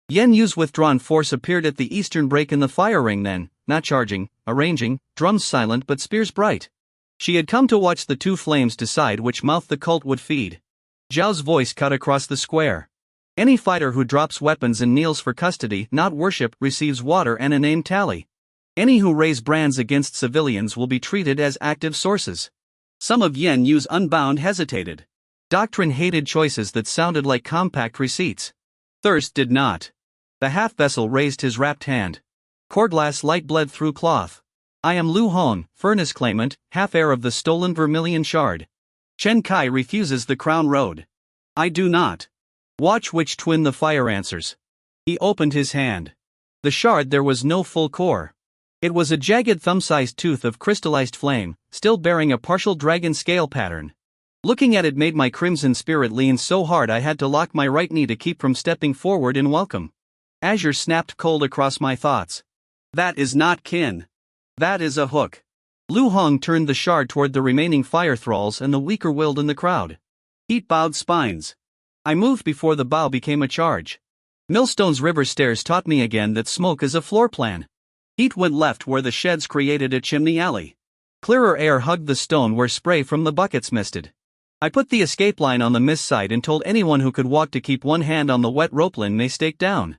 Yan Yu's withdrawn force appeared at the eastern break in the fire ring then, not charging, arranging, drums silent but spears bright. She had come to watch the two flames decide which mouth the cult would feed. Zhao's voice cut across the square. Any fighter who drops weapons and kneels for custody, not worship, receives water and a name tally. Any who raise brands against civilians will be treated as active sources. Some of Yan Yu's unbound hesitated. Doctrine hated choices that sounded like compact receipts. Thirst did not. The half-vessel raised his wrapped hand. Coreglass light bled through cloth. I am Lu Hong, furnace claimant, half-heir of the stolen vermilion shard. Chen Kai refuses the crown road. I do not. Watch which twin the fire answers. He opened his hand. The shard there was no full core. It was a jagged thumb-sized tooth of crystallized flame, still bearing a partial dragon scale pattern. Looking at it made my crimson spirit lean so hard I had to lock my right knee to keep from stepping forward in welcome. Azure snapped cold across my thoughts. That is not kin. That is a hook. Lu Hong turned the shard toward the remaining fire thralls and the weaker-willed in the crowd. Heat bowed spines. I moved before the bow became a charge. Millstone's river stairs taught me again that smoke is a floor plan. Heat went left where the sheds created a chimney alley. Clearer air hugged the stone where spray from the buckets misted. I put the escape line on the mist side and told anyone who could walk to keep one hand on the wet ropeline may stake down.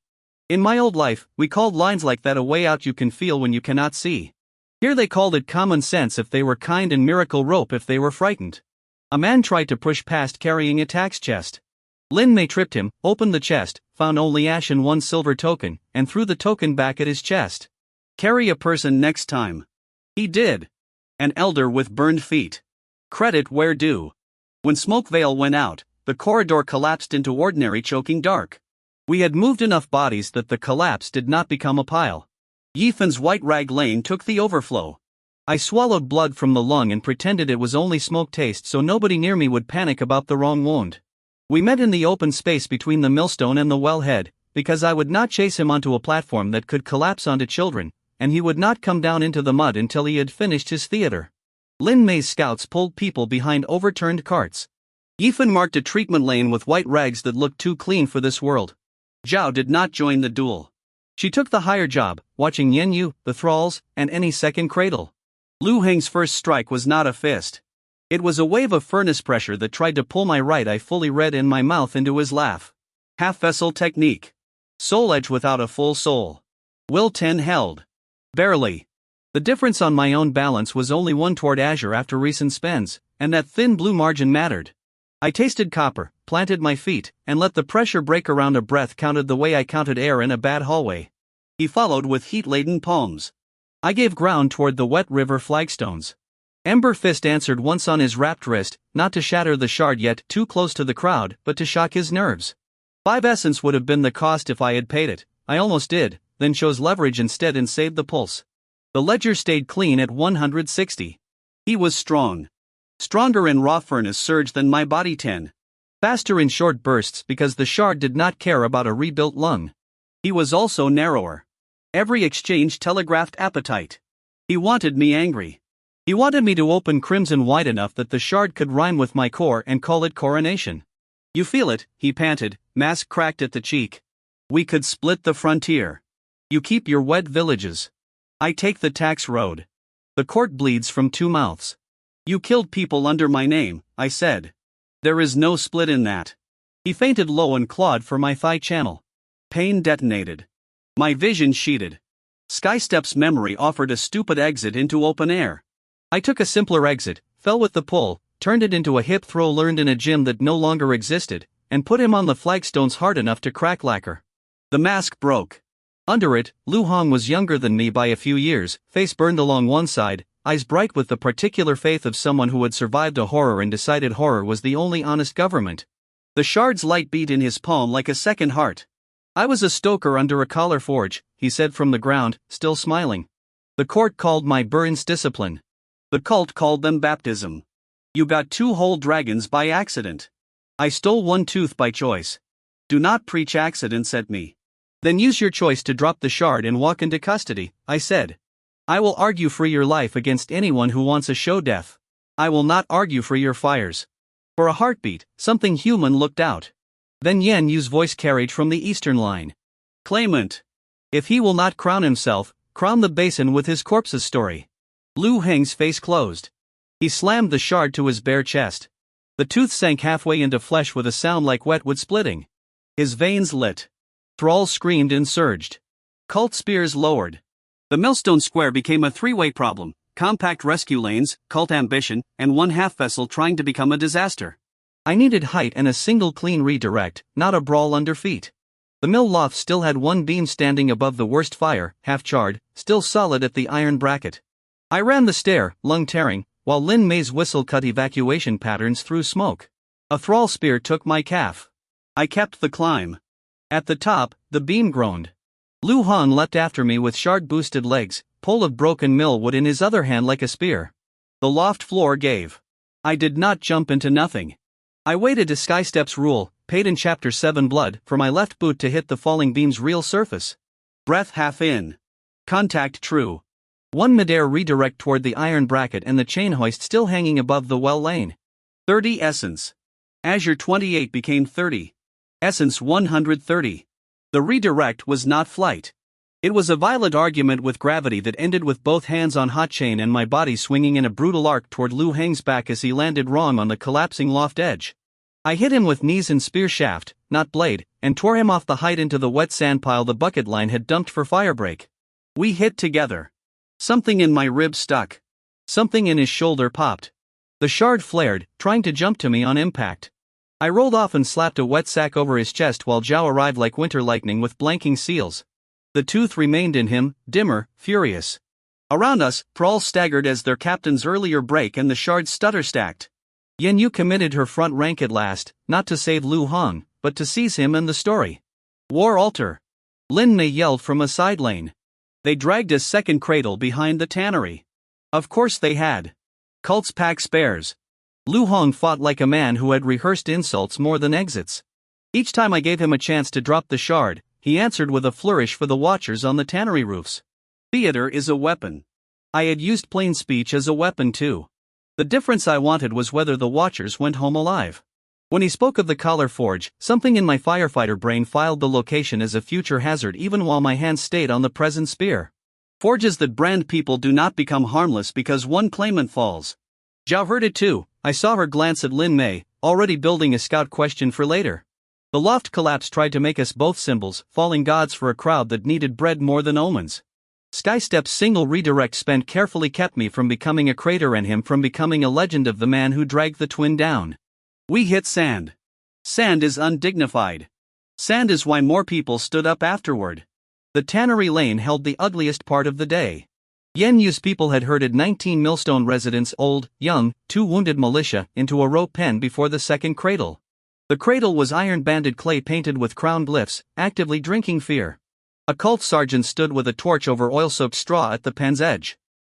In my old life, we called lines like that a way out you can feel when you cannot see. Here they called it common sense if they were kind and miracle rope if they were frightened. A man tried to push past carrying a tax chest. Lin Mei tripped him, opened the chest, found only ash and one silver token, and threw the token back at his chest. Carry a person next time. He did. An elder with burned feet. Credit where due. When smoke veil went out, the corridor collapsed into ordinary choking dark. We had moved enough bodies that the collapse did not become a pile. Yifan's white rag lane took the overflow. I swallowed blood from the lung and pretended it was only smoke taste so nobody near me would panic about the wrong wound. We met in the open space between the millstone and the wellhead, because I would not chase him onto a platform that could collapse onto children, and he would not come down into the mud until he had finished his theater. Lin Mei's scouts pulled people behind overturned carts. Yifan marked a treatment lane with white rags that looked too clean for this world. Zhao did not join the duel. She took the higher job, watching Yan Yu, the thralls, and any second cradle. Lu Heng's first strike was not a fist. It was a wave of furnace pressure that tried to pull my right eye fully red in my mouth into his laugh. Half-vessel technique. Soul edge without a full soul. Will 10 held. Barely. The difference on my own balance was only 1 toward azure after recent spends, and that thin blue margin mattered. I tasted copper, planted my feet, and let the pressure break around a breath counted the way I counted air in a bad hallway. He followed with heat-laden palms. I gave ground toward the wet river flagstones. Ember Fist answered once on his wrapped wrist, not to shatter the shard yet too close to the crowd, but to shock his nerves. 5 essence would have been the cost if I had paid it. I almost did, then chose leverage instead and saved the pulse. The ledger stayed clean at 160. He was strong. Stronger in raw furnace surge than my body 10. Faster in short bursts because the shard did not care about a rebuilt lung. He was also narrower. Every exchange telegraphed appetite. He wanted me angry. He wanted me to open crimson wide enough that the shard could rhyme with my core and call it coronation. You feel it, he panted, mask cracked at the cheek. We could split the frontier. You keep your wed villages. I take the tax road. The court bleeds from 2 mouths. You killed people under my name, I said. There is no split in that. He fainted low and clawed for my thigh channel. Pain detonated. My vision sheeted. Skystep's memory offered a stupid exit into open air. I took a simpler exit, fell with the pull, turned it into a hip throw learned in a gym that no longer existed, and put him on the flagstones hard enough to crack lacquer. The mask broke. Under it, Lu Hong was younger than me by a few years, face burned along one side, eyes bright with the particular faith of someone who had survived a horror and decided horror was the only honest government. The shard's light beat in his palm like a second heart. I was a stoker under a collar forge, he said from the ground, still smiling. The court called my burns discipline. The cult called them baptism. You got 2 whole dragons by accident. I stole 1 tooth by choice. Do not preach accidents at me. Then use your choice to drop the shard and walk into custody, I said. I will argue for your life against anyone who wants a show death. I will not argue for your fires. For a heartbeat, something human looked out. Then Yen Yu's voice carried from the eastern line. Claimant. If he will not crown himself, crown the basin with his corpse's story. Lu Heng's face closed. He slammed the shard to his bare chest. The tooth sank halfway into flesh with a sound like wet wood splitting. His veins lit. Thralls screamed and surged. Cult spears lowered. The millstone square became a 3-way problem, compact rescue lanes, cult ambition, and 1 half-vessel trying to become a disaster. I needed height and a single clean redirect, not a brawl under feet. The mill loft still had 1 beam standing above the worst fire, half-charred, still solid at the iron bracket. I ran the stair, lung-tearing, while Lin May's whistle cut evacuation patterns through smoke. A thrall spear took my calf. I kept the climb. At the top, the beam groaned. Lu Hong leapt after me with shard-boosted legs, pole of broken millwood in his other hand like a spear. The loft floor gave. I did not jump into nothing. I waited to Skystep's rule, paid in Chapter 7 blood, for my left boot to hit the falling beam's real surface. Breath half in. Contact true. 1 midair redirect toward the iron bracket and the chain hoist still hanging above the well lane. 30 essence. Azure 28 became 30. Essence 130. The redirect was not flight. It was a violent argument with gravity that ended with both hands on hot chain and my body swinging in a brutal arc toward Lu Heng's back as he landed wrong on the collapsing loft edge. I hit him with knees and spear shaft, not blade, and tore him off the height into the wet sand pile the bucket line had dumped for firebreak. We hit together. Something in my rib stuck. Something in his shoulder popped. The shard flared, trying to jump to me on impact. I rolled off and slapped a wet sack over his chest while Zhao arrived like winter lightning with blanking seals. The tooth remained in him, dimmer, furious. Around us, thralls staggered as their captain's earlier break and the shard stutter stacked. Yen Yu committed her front rank at last, not to save Lu Hong, but to seize him and the story. War altar. Lin Mei yelled from a side lane. They dragged a second cradle behind the tannery. Of course they had. Cults pack spares. Lu Hong fought like a man who had rehearsed insults more than exits. Each time I gave him a chance to drop the shard, he answered with a flourish for the watchers on the tannery roofs. Theater is a weapon. I had used plain speech as a weapon too. The difference I wanted was whether the watchers went home alive. When he spoke of the collar forge, something in my firefighter brain filed the location as a future hazard even while my hands stayed on the present spear. Forges that brand people do not become harmless because one claimant falls. Zhao heard it too, I saw her glance at Lin Mei, already building a scout question for later. The loft collapse tried to make us both symbols, falling gods for a crowd that needed bread more than omens. Skystep's single redirect spent carefully kept me from becoming a crater and him from becoming a legend of the man who dragged the twin down. We hit sand. Sand is undignified. Sand is why more people stood up afterward. The tannery lane held the ugliest part of the day. Yen Yu's people had herded 19 millstone residents, old, young, 2 wounded militia, into a rope pen before the second cradle. The cradle was iron-banded clay painted with crown glyphs, actively drinking fear. A cult sergeant stood with a torch over oil-soaked straw at the pen's edge.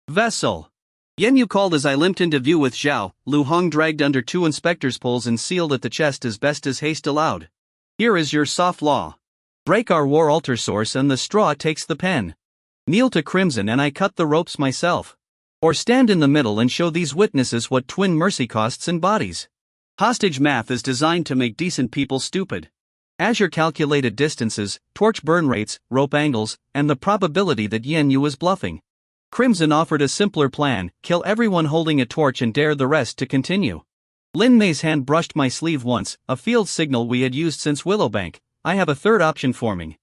Vessel. Yen Yu called as I limped into view with Zhao. Lu Hong dragged under 2 inspector's poles and sealed at the chest as best as haste allowed. Here is your soft law. Break our war altar source and the straw takes the pen. Kneel to Crimson and I cut the ropes myself. Or stand in the middle and show these witnesses what twin mercy costs in bodies. Hostage math is designed to make decent people stupid. Azure calculated distances, torch burn rates, rope angles, and the probability that Yen Yu was bluffing. Crimson offered a simpler plan: kill everyone holding a torch and dare the rest to continue. Lin Mei's hand brushed my sleeve once, a field signal we had used since Willowbank. I have a third option forming.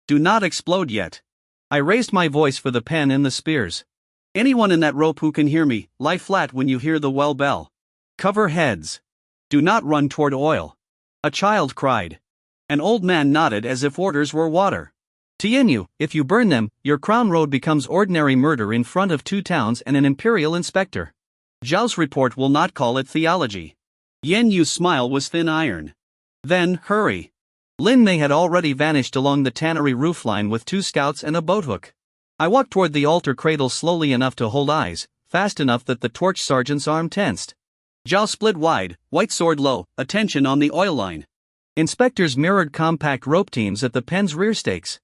Do not explode yet. I raised my voice for the pen and the spears. Anyone in that rope who can hear me, lie flat when you hear the well bell. Cover heads. Do not run toward oil. A child cried. An old man nodded as if orders were water. Tianyu, if you burn them, your crown road becomes ordinary murder in front of 2 towns and an imperial inspector. Zhao's report will not call it theology. Yen Yu's smile was thin iron. Then, hurry. Lin Mei had already vanished along the tannery roofline with 2 scouts and a boathook. I walked toward the altar cradle slowly enough to hold eyes, fast enough that the torch sergeant's arm tensed. Zhao split wide, white sword low, attention on the oil line. Inspectors mirrored compact rope teams at the pen's rear stakes.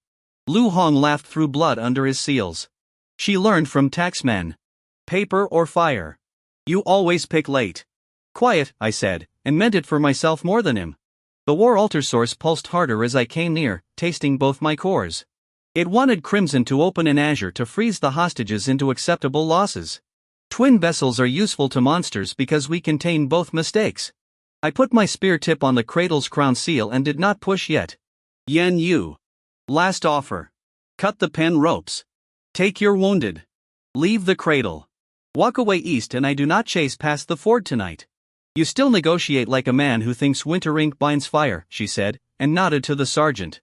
Lu Hong laughed through blood under his seals. She learned from taxmen. Paper or fire. You always pick late. Quiet, I said, and meant it for myself more than him. The war altar source pulsed harder as I came near, tasting both my cores. It wanted Crimson to open an azure to freeze the hostages into acceptable losses. Twin vessels are useful to monsters because we contain both mistakes. I put my spear tip on the cradle's crown seal and did not push yet. Yen Yu. Last offer. Cut the pen ropes. Take your wounded. Leave the cradle. Walk away east and I do not chase past the ford tonight. You still negotiate like a man who thinks winter ink binds fire, she said, and nodded to the sergeant.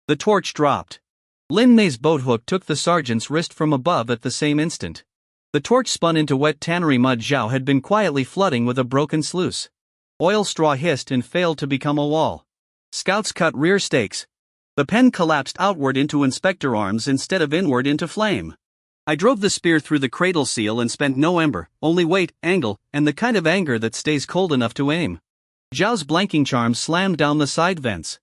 The torch dropped. Lin Mei's boathook took the sergeant's wrist from above at the same instant. The torch spun into wet tannery mud Zhao had been quietly flooding with a broken sluice. Oil straw hissed and failed to become a wall. Scouts cut rear stakes. The pen collapsed outward into inspector arms instead of inward into flame. I drove the spear through the cradle seal and spent no ember, only weight, angle, and the kind of anger that stays cold enough to aim. Zhao's blanking charm slammed down the side vents.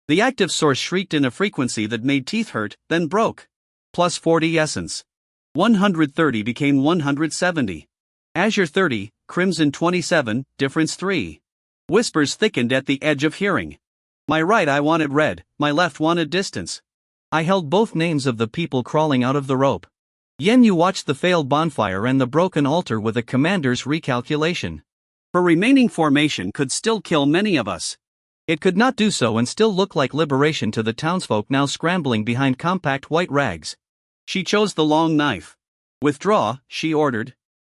The active source shrieked in a frequency that made teeth hurt, then broke. Plus 40 essence. 130 became 170. Azure 30, Crimson 27, difference 3. Whispers thickened at the edge of hearing. My right eye wanted red, my left wanted distance. I held both names of the people crawling out of the rope. Yen Yu watched the failed bonfire and the broken altar with a commander's recalculation. Her remaining formation could still kill many of us. It could not do so and still look like liberation to the townsfolk now scrambling behind compact white rags. She chose the long knife. Withdraw, she ordered.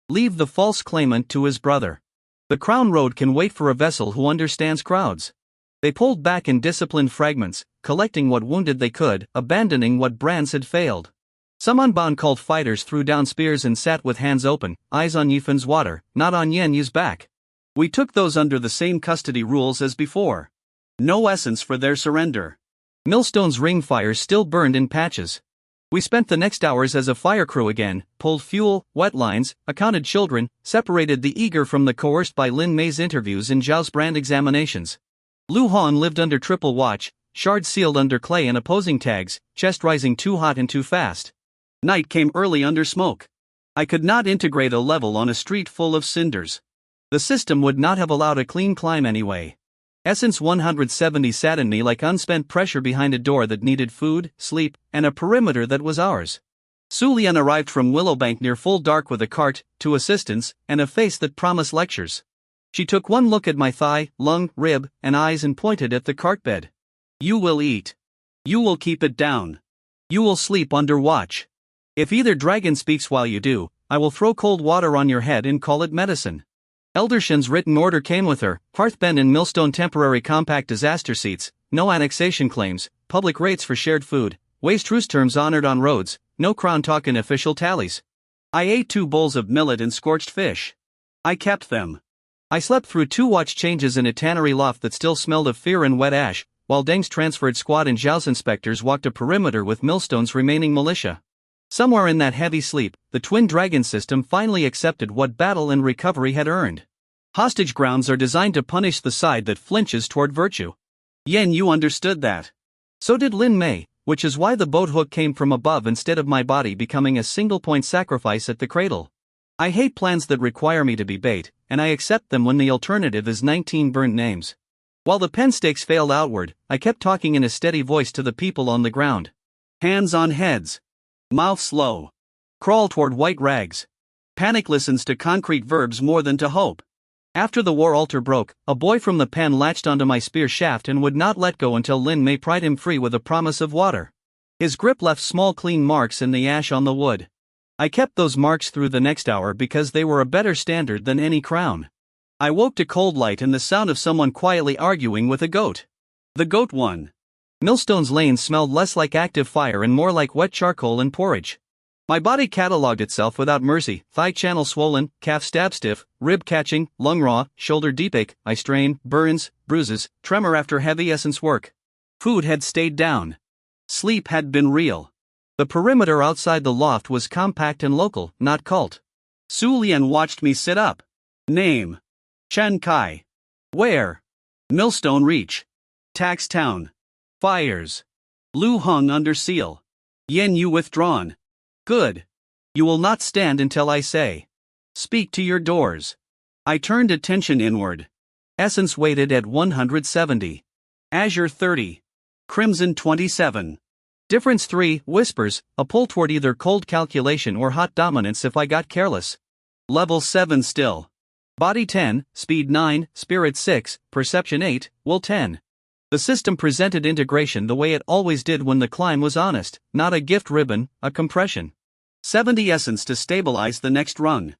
Leave the false claimant to his brother. The crown road can wait for a vessel who understands crowds. They pulled back in disciplined fragments, collecting what wounded they could, abandoning what brands had failed. Some unbound cult fighters threw down spears and sat with hands open, eyes on Yifan's water, not on Yen Yu's back. We took those under the same custody rules as before. No essence for their surrender. Millstone's ring fires still burned in patches. We spent the next hours as a fire crew again, pulled fuel, wet lines, accounted children, separated the eager from the coerced by Lin Mei's interviews and Zhao's brand examinations. Lu Han lived under triple watch, shard sealed under clay and opposing tags, chest rising too hot and too fast. Night came early under smoke. I could not integrate a level on a street full of cinders. The system would not have allowed a clean climb anyway. Essence 170 sat in me like unspent pressure behind a door that needed food, sleep, and a perimeter that was ours. Su Lian arrived from Willowbank near full dark with a cart, 2 assistants, and a face that promised lectures. She took one look at my thigh, lung, rib, and eyes and pointed at the cart bed. You will eat. You will keep it down. You will sleep under watch. If either dragon speaks while you do, I will throw cold water on your head and call it medicine. Eldershan's written order came with her: Hearthbend and Millstone temporary compact disaster seats, no annexation claims, public rates for shared food, ways truce terms honored on roads, no crown talk in official tallies. I ate 2 bowls of millet and scorched fish. I kept them. I slept through 2 watch changes in a tannery loft that still smelled of fear and wet ash, while Deng's transferred squad and Zhao's inspectors walked a perimeter with Millstone's remaining militia. Somewhere in that heavy sleep, the Twin Dragon system finally accepted what battle and recovery had earned. Hostage grounds are designed to punish the side that flinches toward virtue. Yen Yu understood that. So did Lin Mei, which is why the boat hook came from above instead of my body becoming a single-point sacrifice at the cradle. I hate plans that require me to be bait, and I accept them when the alternative is 19 burnt names. While the pen stakes failed outward, I kept talking in a steady voice to the people on the ground. Hands on heads. Mouth slow. Crawl toward white rags. Panic listens to concrete verbs more than to hope. After the war altar broke, a boy from the pen latched onto my spear shaft and would not let go until Lin Mei pried him free with a promise of water. His grip left small clean marks in the ash on the wood. I kept those marks through the next hour because they were a better standard than any crown. I woke to cold light and the sound of someone quietly arguing with a goat. The goat won. Millstone's lane smelled less like active fire and more like wet charcoal and porridge. My body catalogued itself without mercy: thigh channel swollen, calf stab stiff, rib catching, lung raw, shoulder deep ache, eye strain, burns, bruises, tremor after heavy essence work. Food had stayed down. Sleep had been real. The perimeter outside the loft was compact and local, not cult. Su Lian watched me sit up. Name: Chen Kai. Where? Millstone Reach. Tax Town. Fires. Lu Hung under seal. Yen Yu withdrawn. Good. You will not stand until I say. Speak to your doors. I turned attention inward. Essence weighted at 170. Azure 30. Crimson 27. Difference 3, whispers, a pull toward either cold calculation or hot dominance if I got careless. Level 7 still. Body 10, speed 9, spirit 6, perception 8, will 10. The system presented integration the way it always did when the climb was honest, not a gift ribbon, a compression. 70 essence to stabilize the next rung.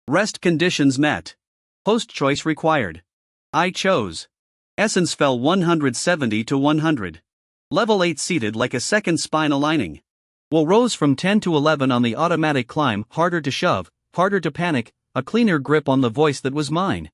Rest conditions met. Host choice required. I chose. Essence fell 170 to 100. Level 8 seated like a second spine aligning. Will rose from 10 to 11 on the automatic climb, harder to shove, harder to panic, a cleaner grip on the voice that was mine.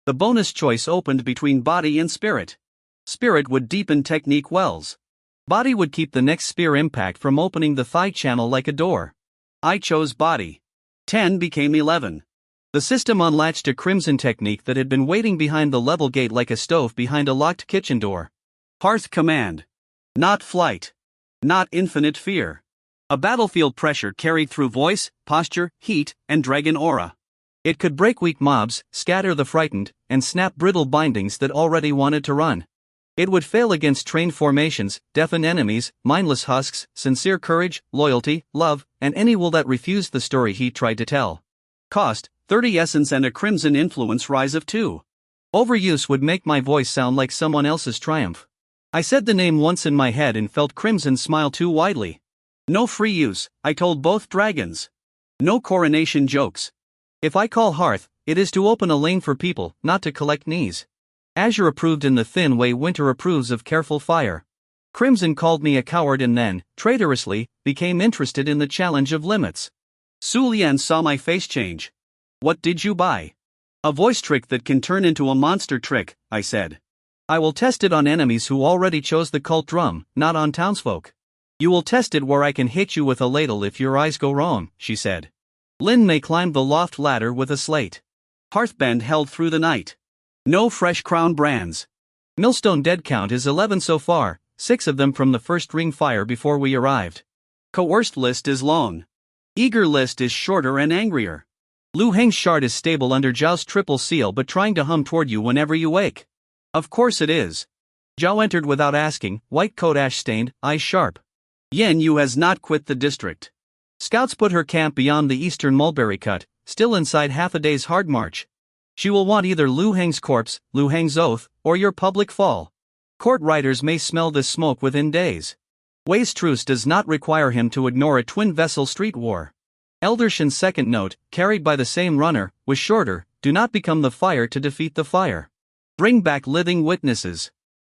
The bonus choice opened between body and spirit. Spirit would deepen technique wells. Body would keep the next spear impact from opening the thigh channel like a door. I chose body. 10 became 11. The system unlatched a crimson technique that had been waiting behind the level gate like a stove behind a locked kitchen door. Hearth Command. Not flight. Not infinite fear. A battlefield pressure carried through voice, posture, heat, and dragon aura. It could break weak mobs, scatter the frightened, and snap brittle bindings that already wanted to run. It would fail against trained formations, deafen enemies, mindless husks, sincere courage, loyalty, love, and any will that refused the story he tried to tell. Cost: 30 essence and a crimson influence rise of 2. Overuse would make my voice sound like someone else's triumph. I said the name once in my head and felt Crimson smile too widely. No free use, I told both dragons. No coronation jokes. If I call Hearth, it is to open a lane for people, not to collect knees. Azure approved in the thin way Winter approves of careful fire. Crimson called me a coward and then, traitorously, became interested in the challenge of limits. Su Lian saw my face change. What did you buy? A voice trick that can turn into a monster trick, I said. I will test it on enemies who already chose the cult drum, not on townsfolk. You will test it where I can hit you with a ladle if your eyes go wrong, she said. Lin Mei climbed the loft ladder with a slate. Hearthbend held through the night. No fresh crown brands. Millstone dead count is 11 so far, 6 of them from the first ring fire before we arrived. Coerced list is long. Eager list is shorter and angrier. Lu Heng's shard is stable under Zhao's triple seal but trying to hum toward you whenever you wake. Of course it is. Zhao entered without asking, white coat ash-stained, eyes sharp. Yen Yu has not quit the district. Scouts put her camp beyond the eastern mulberry cut, still inside half a day's hard march. She will want either Lu Heng's corpse, Lu Heng's oath, or your public fall. Court riders may smell this smoke within days. Wei's truce does not require him to ignore a twin-vessel street war. Eldershan's second note, carried by the same runner, was shorter: do not become the fire to defeat the fire. Bring back living witnesses.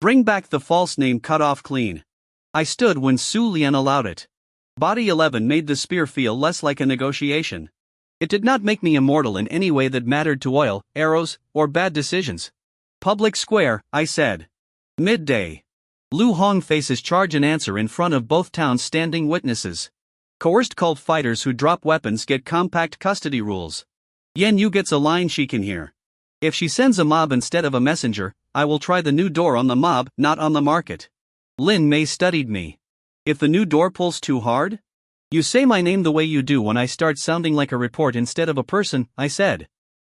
Bring back the false name cut off clean. I stood when Su Lian allowed it. Body 11 made the spear feel less like a negotiation. It did not make me immortal in any way that mattered to oil, arrows, or bad decisions. Public square, I said. Midday. Lu Hong faces charge and answer in front of both towns' standing witnesses. Coerced cult fighters who drop weapons get compact custody rules. Yan Yu gets a line she can hear. If she sends a mob instead of a messenger, I will try the new door on the mob, not on the market. Lin Mei studied me. If the new door pulls too hard? You say my name the way you do when I start sounding like a report instead of a person, I said.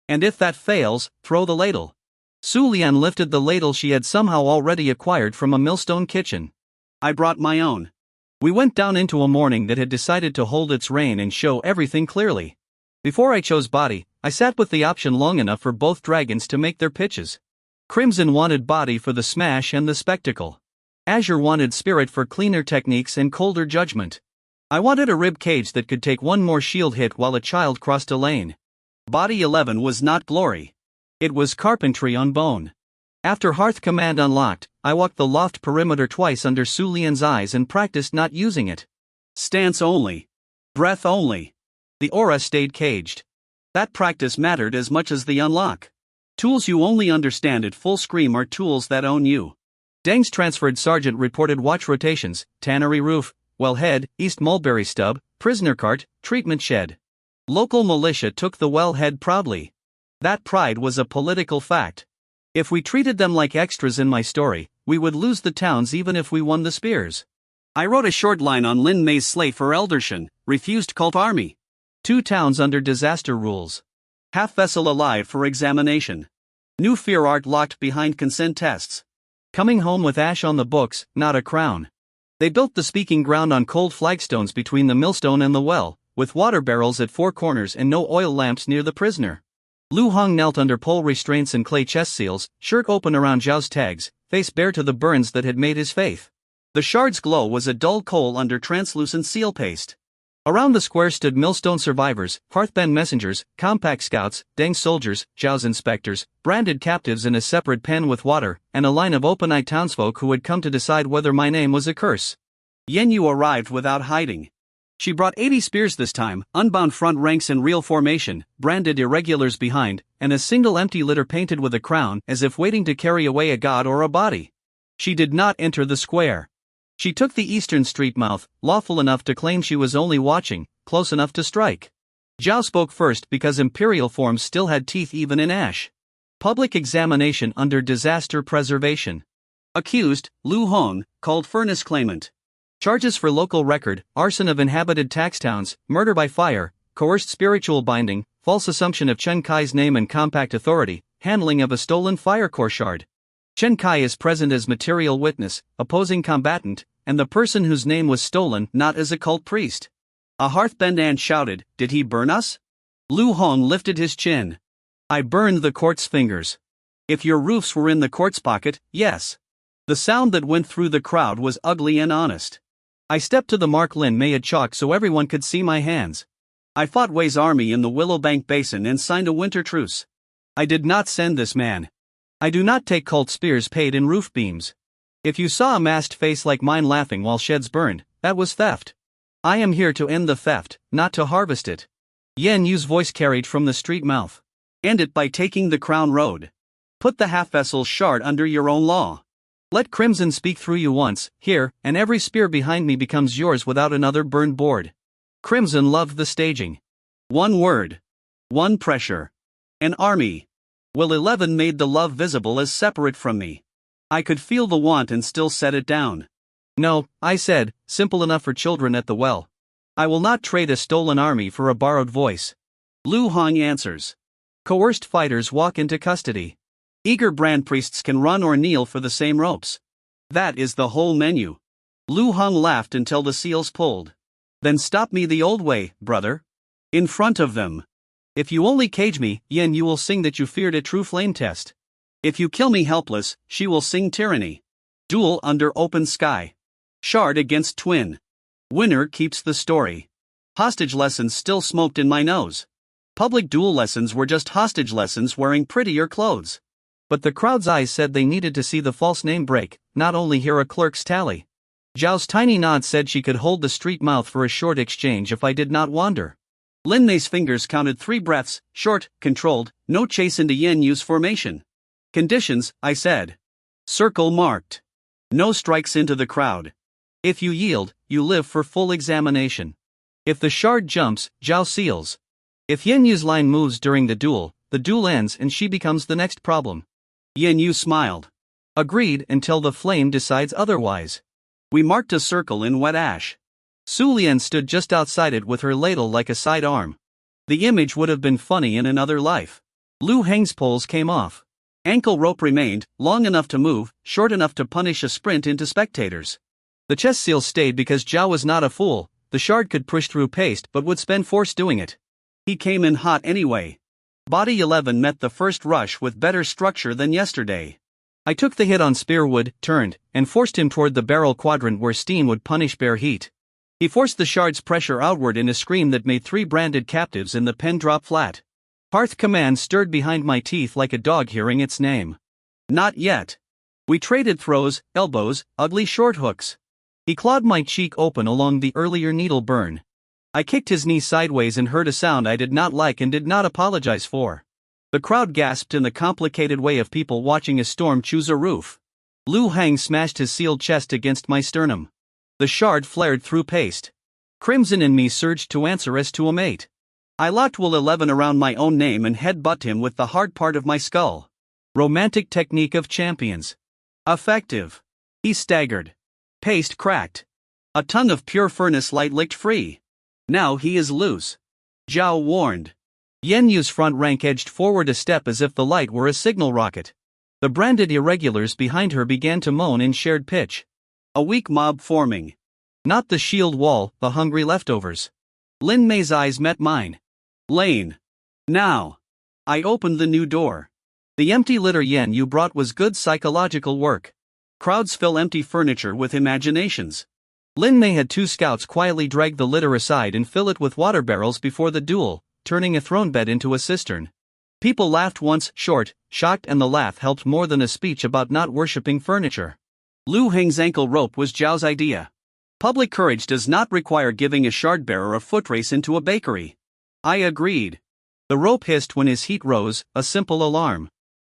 And if that fails, throw the ladle. Su Lian lifted the ladle she had somehow already acquired from a millstone kitchen. I brought my own. We went down into a morning that had decided to hold its reign and show everything clearly. Before I chose body, I sat with the option long enough for both dragons to make their pitches. Crimson wanted body for the smash and the spectacle. Azure wanted spirit for cleaner techniques and colder judgment. I wanted a rib cage that could take one more shield hit while a child crossed a lane. Body 11 was not glory. It was carpentry on bone. After Hearth Command unlocked, I walked the loft perimeter twice under Su Lian's eyes and practiced not using it. Stance only. Breath only. The aura stayed caged. That practice mattered as much as the unlock. Tools you only understand at full scream are tools that own you. Deng's transferred sergeant reported watch rotations: tannery roof, wellhead, East Mulberry stub, prisoner cart, treatment shed. Local militia took the wellhead proudly. That pride was a political fact. If we treated them like extras in my story, we would lose the towns even if we won the spears. I wrote a short line on Lin Mei's slate for Eldershan: refused cult army. 2 towns under disaster rules. Half vessel alive for examination. New fear art locked behind consent tests. Coming home with ash on the books, not a crown. They built the speaking ground on cold flagstones between the millstone and the well, with water barrels at 4 corners and no oil lamps near the prisoner. Lu Hong knelt under pole restraints and clay chest seals, shirt open around Zhao's tags, face bare to the burns that had made his faith. The shard's glow was a dull coal under translucent seal paste. Around the square stood millstone survivors, Hearthbend messengers, compact scouts, Deng soldiers, Zhao's inspectors, branded captives in a separate pen with water, and a line of open-eyed townsfolk who had come to decide whether my name was a curse. Yan Yu arrived without hiding. She brought 80 spears this time, unbound front ranks in real formation, branded irregulars behind, and a single empty litter painted with a crown as if waiting to carry away a god or a body. She did not enter the square. She took the eastern street mouth, lawful enough to claim she was only watching, close enough to strike. Zhao spoke first because imperial forms still had teeth even in ash. Public examination under disaster preservation. Accused, Lu Hong, called furnace claimant. Charges for local record: arson of inhabited tax towns, murder by fire, coerced spiritual binding, false assumption of Chen Kai's name and compact authority, handling of a stolen fire core shard. Chen Kai is present as material witness, opposing combatant, and the person whose name was stolen not as a cult priest. A Hearthbend ant shouted, "Did he burn us?" Lu Hong lifted his chin. I burned the court's fingers. If your roofs were in the court's pocket, yes. The sound that went through the crowd was ugly and honest. I stepped to the mark Lin Mei had chalked so everyone could see my hands. I fought Wei's army in the Willowbank Basin and signed a winter truce. I did not send this man. I do not take cult spears paid in roof beams. If you saw a masked face like mine laughing while sheds burned, that was theft. I am here to end the theft, not to harvest it. Yan Yu's voice carried from the street mouth. End it by taking the Crown Road. Put the half-vessel shard under your own law. Let Crimson speak through you once, here, and every spear behind me becomes yours without another burned board. Crimson loved the staging. One word. One pressure. An army. Will 11 made the love visible as separate from me. I could feel the want and still set it down. No, I said, simple enough for children at the well. I will not trade a stolen army for a borrowed voice. Lu Hong answers. Coerced fighters walk into custody. Eager brand priests can run or kneel for the same ropes. That is the whole menu. Lu Hong laughed until the seals pulled. Then stop me the old way, brother. In front of them. If you only cage me, Yen, you will sing that you feared a true flame test. If you kill me helpless, she will sing tyranny. Duel under open sky. Shard against twin. Winner keeps the story. Hostage lessons still smoked in my nose. Public duel lessons were just hostage lessons wearing prettier clothes. But the crowd's eyes said they needed to see the false name break, not only hear a clerk's tally. Zhao's tiny nod said she could hold the street mouth for a short exchange if I did not wander. Lin Mei's fingers counted 3 breaths, short, controlled, no chase into Yen Yu's formation. Conditions, I said. Circle marked. No strikes into the crowd. If you yield, you live for full examination. If the shard jumps, Zhao seals. If Yen Yu's line moves during the duel ends and she becomes the next problem. Yen Yu smiled. Agreed until the flame decides otherwise. We marked a circle in wet ash. Su Lian stood just outside it with her ladle like a sidearm. The image would have been funny in another life. Lu Heng's poles came off. Ankle rope remained, long enough to move, short enough to punish a sprint into spectators. The chest seal stayed because Zhao was not a fool. The shard could push through paste but would spend force doing it. He came in hot anyway. Body 11 met the first rush with better structure than yesterday. I took the hit on Spearwood, turned, and forced him toward the barrel quadrant where steam would punish bare heat. He forced the shard's pressure outward in a scream that made 3 branded captives in the pen drop flat. Hearth Command stirred behind my teeth like a dog hearing its name. Not yet. We traded throws, elbows, ugly short hooks. He clawed my cheek open along the earlier needle burn. I kicked his knee sideways and heard a sound I did not like and did not apologize for. The crowd gasped in the complicated way of people watching a storm choose a roof. Lu Heng smashed his sealed chest against my sternum. The shard flared through paste. Crimson in me surged to answer as to a mate. I locked Will 11 around my own name and headbutted him with the hard part of my skull. Romantic technique of champions. Effective. He staggered. Paste cracked. A tongue of pure furnace light licked free. Now he is loose. Zhao warned. Yen Yu's front rank edged forward a step as if the light were a signal rocket. The branded irregulars behind her began to moan in shared pitch. A weak mob forming. Not the shield wall, the hungry leftovers. Lin Mei's eyes met mine. Lane. Now. I opened the new door. The empty litter Yen Yu brought was good psychological work. Crowds fill empty furniture with imaginations. Lin Mei had 2 scouts quietly drag the litter aside and fill it with water barrels before the duel, turning a throne bed into a cistern. People laughed once, short, shocked, and the laugh helped more than a speech about not worshipping furniture. Lu Heng's ankle rope was Zhao's idea. Public courage does not require giving a shard bearer a foot race into a bakery. I agreed. The rope hissed when his heat rose, a simple alarm.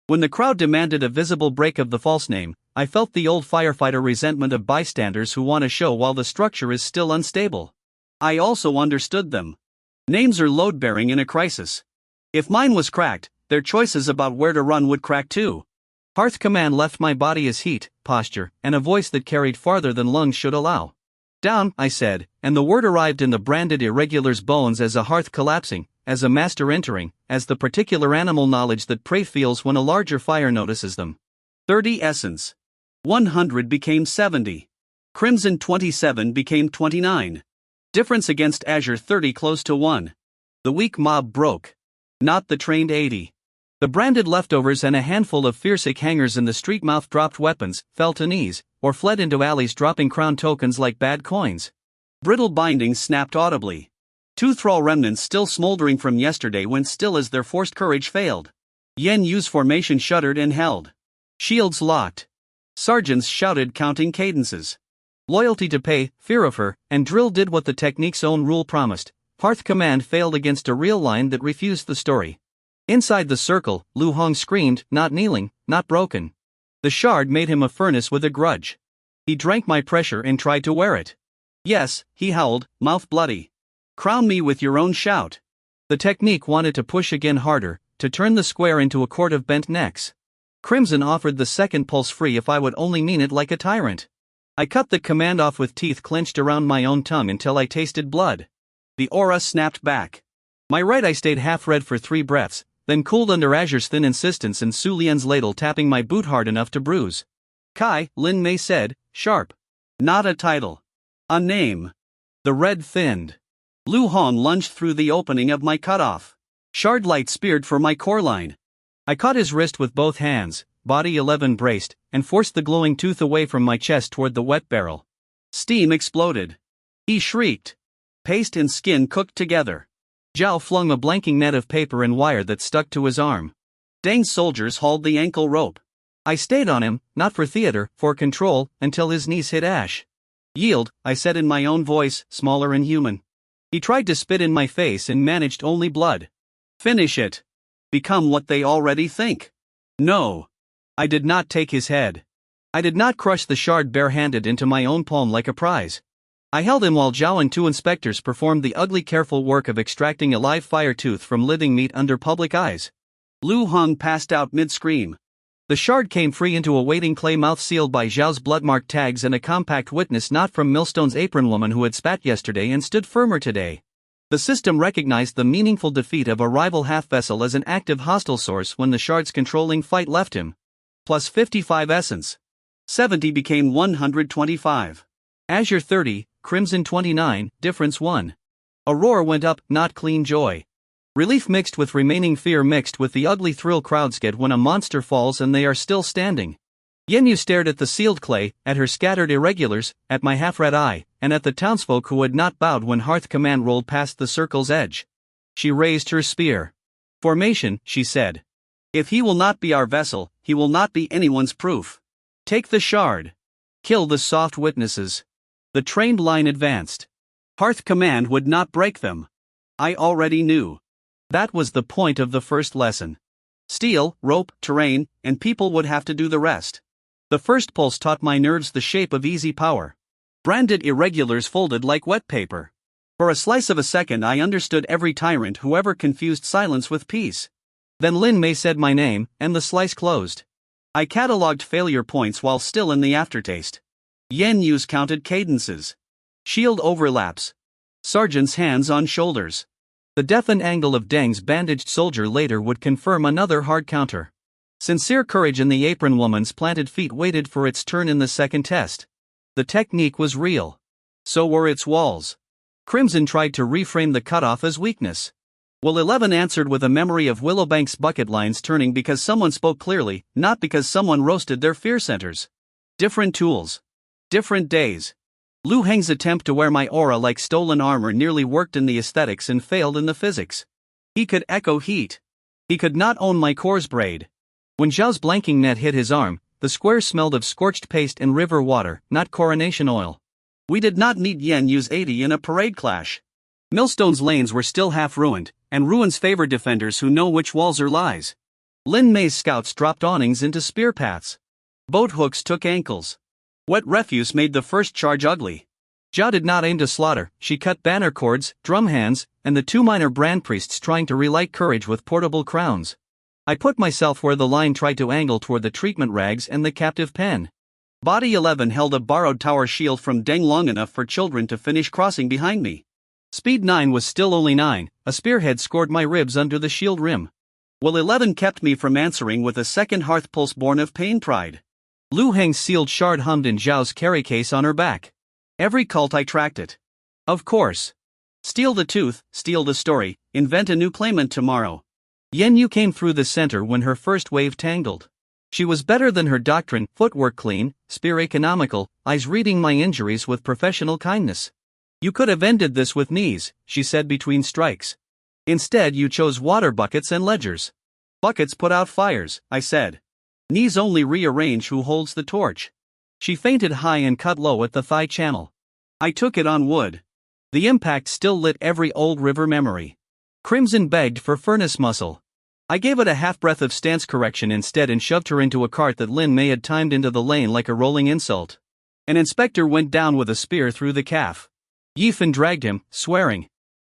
When the crowd demanded a visible break of the false name, I felt the old firefighter resentment of bystanders who want a show while the structure is still unstable. I also understood them. Names are load-bearing in a crisis. If mine was cracked, their choices about where to run would crack too. Hearth Command left my body as heat, posture, and a voice that carried farther than lungs should allow. Down, I said, and the word arrived in the branded irregular's bones as a hearth collapsing, as a master entering, as the particular animal knowledge that prey feels when a larger fire notices them. 30 essence. 100 became 70. Crimson 27 became 29. Difference against Azure 30 close to 1. The weak mob broke. Not the trained 80. The branded leftovers and a handful of fierce hangers in the street mouth dropped weapons, fell to knees, or fled into alleys dropping crown tokens like bad coins. Brittle bindings snapped audibly. 2 thrall remnants still smoldering from yesterday went still as their forced courage failed. Yen Yu's formation shuddered and held. Shields locked. Sergeants shouted counting cadences. Loyalty to pay, fear of her, and drill did what the technique's own rule promised. Hearth Command failed against a real line that refused the story. Inside the circle, Lu Hong screamed, not kneeling, not broken. The shard made him a furnace with a grudge. He drank my pressure and tried to wear it. Yes, he howled, mouth bloody. Crown me with your own shout. The technique wanted to push again harder, to turn the square into a court of bent necks. Crimson offered the second pulse free if I would only mean it like a tyrant. I cut the command off with teeth clenched around my own tongue until I tasted blood. The aura snapped back. My right eye stayed half red for 3 breaths, then cooled under Azure's thin insistence and Su Lian's ladle tapping my boot hard enough to bruise. Kai, Lin Mei said, sharp. Not a title. A name. The red thinned. Lu Hong lunged through the opening of my cutoff. Shard light speared for my core line. I caught his wrist with both hands, body 11 braced, and forced the glowing tooth away from my chest toward the wet barrel. Steam exploded. He shrieked. Paste and skin cooked together. Zhao flung a blanking net of paper and wire that stuck to his arm. Deng's soldiers hauled the ankle rope. I stayed on him, not for theater, for control, until his knees hit ash. Yield, I said in my own voice, smaller and human. He tried to spit in my face and managed only blood. Finish it. Become what they already think. No. I did not take his head. I did not crush the shard barehanded into my own palm like a prize. I held him while Zhao and 2 inspectors performed the ugly careful work of extracting a live fire tooth from living meat under public eyes. Lu Hong passed out mid-scream. The shard came free into a waiting clay mouth sealed by Zhao's blood-marked tags and a compact witness not from Millstone's apron woman who had spat yesterday and stood firmer today. The system recognized the meaningful defeat of a rival half-vessel as an active hostile source when the shard's controlling fight left him. Plus 55 essence. 70 became 125. Azure 30, Crimson 29, difference 1. A roar went up, not clean joy. Relief mixed with remaining fear mixed with the ugly thrill crowds get when a monster falls and they are still standing. Yenyu stared at the sealed clay, at her scattered irregulars, at my half-red eye, and at the townsfolk who had not bowed when Hearth Command rolled past the circle's edge. She raised her spear. Formation, she said. If he will not be our vessel, he will not be anyone's proof. Take the shard. Kill the soft witnesses. The trained line advanced. Hearth Command would not break them. I already knew. That was the point of the first lesson. Steel, rope, terrain, and people would have to do the rest. The first pulse taught my nerves the shape of easy power. Branded irregulars folded like wet paper. For a slice of a second I understood every tyrant who ever confused silence with peace. Then Lin Mei said my name, and the slice closed. I catalogued failure points while still in the aftertaste. Yenyu's counted cadences. Shield overlaps. Sergeant's hands on shoulders. The deafened angle of Deng's bandaged soldier later would confirm another hard counter. Sincere courage in the apron woman's planted feet waited for its turn in the second test. The technique was real. So were its walls. Crimson tried to reframe the cutoff as weakness. Well, 11 answered with a memory of Willowbank's bucket lines turning because someone spoke clearly, not because someone roasted their fear centers. Different tools. Different days. Lu Heng's attempt to wear my aura like stolen armor nearly worked in the aesthetics and failed in the physics. He could echo heat. He could not own my core's braid. When Zhao's blanking net hit his arm, the square smelled of scorched paste and river water, not coronation oil. We did not need Yenyu's 80 in a parade clash. Millstone's lanes were still half ruined, and ruins favor defenders who know which walls are lies. Lin Mei's scouts dropped awnings into spear paths. Boat hooks took ankles. Wet refuse made the first charge ugly. Zhao did not aim to slaughter, she cut banner cords, drum hands, and the 2 minor brand priests trying to relight courage with portable crowns. I put myself where the line tried to angle toward the treatment rags and the captive pen. Body 11 held a borrowed tower shield from Deng long enough for children to finish crossing behind me. Speed 9 was still only 9, a spearhead scored my ribs under the shield rim. Well, 11 kept me from answering with a second hearth pulse born of pain pride. Lu Heng's sealed shard hummed in Zhao's carry case on her back. Every cult I tracked it. Of course. Steal the tooth, steal the story, invent a new claimant tomorrow. Yenyu came through the center when her first wave tangled. She was better than her doctrine, footwork clean, spear economical, eyes reading my injuries with professional kindness. You could have ended this with knees, she said between strikes. Instead you chose water buckets and ledgers. Buckets put out fires, I said. Knees only rearrange who holds the torch. She fainted high and cut low at the thigh channel. I took it on wood. The impact still lit every old river memory. Crimson begged for furnace muscle. I gave it a half-breath of stance correction instead and shoved her into a cart that Lin Mei had timed into the lane like a rolling insult. An inspector went down with a spear through the calf. Yifan dragged him, swearing.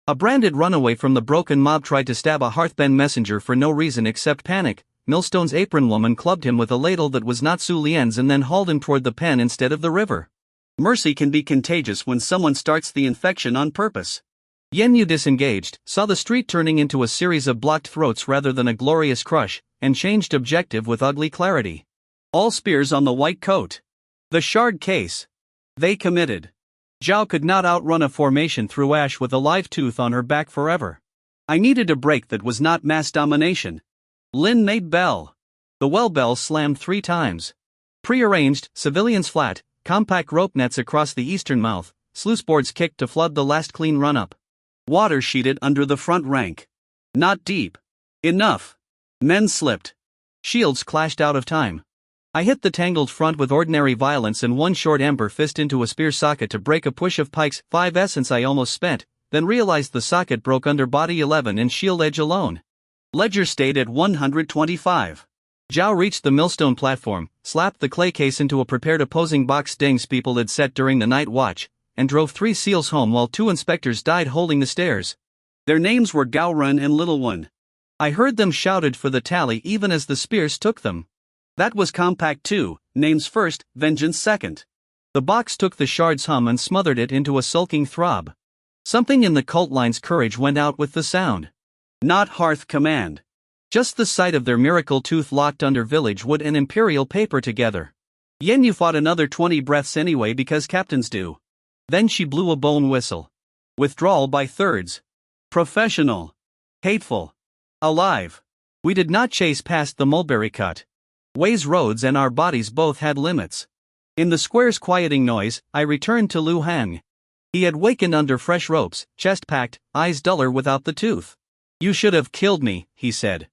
A branded runaway from the broken mob tried to stab a Hearthbend messenger for no reason except panic. Millstone's apron woman clubbed him with a ladle that was not Su Lian's and then hauled him toward the pen instead of the river. Mercy can be contagious when someone starts the infection on purpose. Yenyu disengaged, saw the street turning into a series of blocked throats rather than a glorious crush, and changed objective with ugly clarity. All spears on the white coat. The shard case. They committed. Zhao could not outrun a formation through ash with a live tooth on her back forever. I needed a break that was not mass domination. Lin made bell. The well bell slammed 3 times. Prearranged, civilians flat, compact rope nets across the eastern mouth, sluice boards kicked to flood the last clean run-up. Water sheeted under the front rank. Not deep. Enough. Men slipped. Shields clashed out of time. I hit the tangled front with ordinary violence and one short ember fist into a spear socket to break a push of Pike's 5 essence I almost spent, then realized the socket broke under body 11 and shield edge alone. Ledger stayed at 125. Zhao reached the millstone platform, slapped the clay case into a prepared opposing box Deng's people had set during the night watch, and drove 3 seals home while 2 inspectors died holding the stairs. Their names were Gao Ren and Little One. I heard them shouted for the tally even as the spears took them. That was compact too, names first, vengeance second. The box took the shard's hum and smothered it into a sulking throb. Something in the cult line's courage went out with the sound. Not Hearth Command. Just the sight of their miracle tooth locked under village wood and imperial paper together. Yenyu fought another 20 breaths anyway because captains do. Then she blew a bone whistle. Withdrawal by thirds. Professional. Hateful. Alive. We did not chase past the mulberry cut. Ways roads and our bodies both had limits. In the square's quieting noise, I returned to Lu Hang. He had wakened under fresh ropes, chest packed, eyes duller without the tooth. You should have killed me, he said.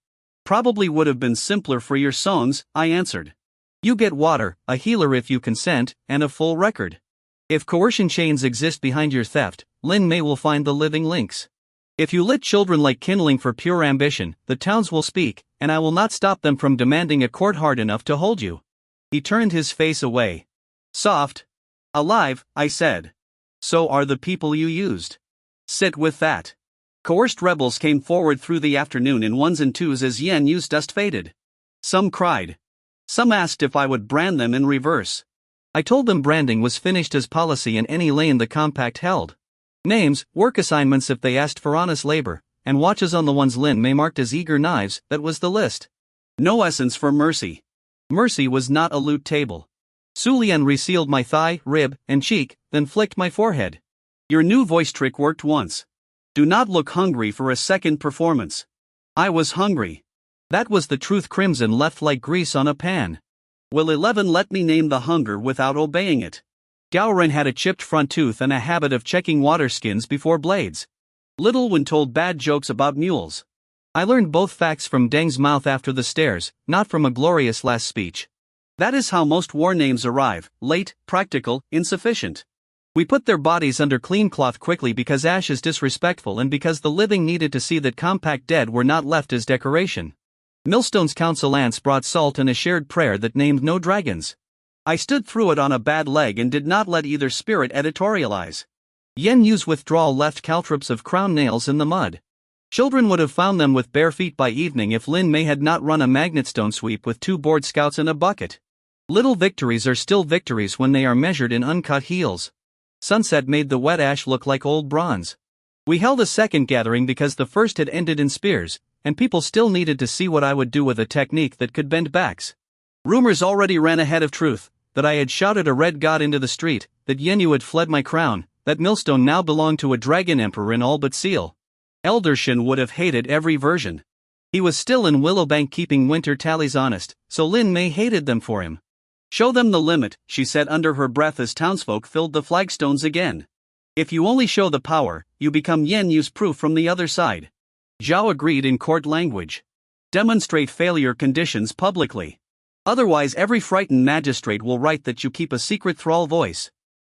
Probably would have been simpler for your songs, I answered. You get water, a healer if you consent, and a full record. If coercion chains exist behind your theft, Lin Mei will find the living links. If you lit children like kindling for pure ambition, the towns will speak, and I will not stop them from demanding a court hard enough to hold you. He turned his face away. Soft. Alive, I said. So are the people you used. Sit with that. Coerced rebels came forward through the afternoon in ones and twos as Yenyu's dust faded. Some cried. Some asked if I would brand them in reverse. I told them branding was finished as policy in any lane the compact held. Names, work assignments if they asked for honest labor, and watches on the ones Lin Mei marked as eager knives, that was the list. No essence for mercy. Mercy was not a loot table. Su Lian resealed my thigh, rib, and cheek, then flicked my forehead. Your new voice trick worked once. Do not look hungry for a second performance. I was hungry. That was the truth crimson left like grease on a pan. Will 11 let me name the hunger without obeying it? Gao Ren had a chipped front tooth and a habit of checking water skins before blades. Little One told bad jokes about mules. I learned both facts from Deng's mouth after the stairs, not from a glorious last speech. That is how most war names arrive, late, practical, insufficient. We put their bodies under clean cloth quickly because ash is disrespectful and because the living needed to see that compact dead were not left as decoration. Millstone's council ants brought salt and a shared prayer that named no dragons. I stood through it on a bad leg and did not let either spirit editorialize. Yenyu's withdrawal left caltrops of crown nails in the mud. Children would have found them with bare feet by evening if Lin Mei had not run a magnet stone sweep with 2 board scouts and a bucket. Little victories are still victories when they are measured in uncut heels. Sunset made the wet ash look like old bronze. We held a second gathering because the first had ended in spears, and people still needed to see what I would do with a technique that could bend backs. Rumors already ran ahead of truth, that I had shouted a red god into the street, that Yenyu had fled my crown, that Millstone now belonged to a dragon emperor in all but seal. Eldershin would have hated every version. He was still in Willowbank keeping winter tallies honest, so Lin Mei hated them for him. Show them the limit, she said under her breath as townsfolk filled the flagstones again. If you only show the power, you become Yenyu's proof from the other side. Zhao agreed in court language. Demonstrate failure conditions publicly. Otherwise every frightened magistrate will write that you keep a secret thrall voice.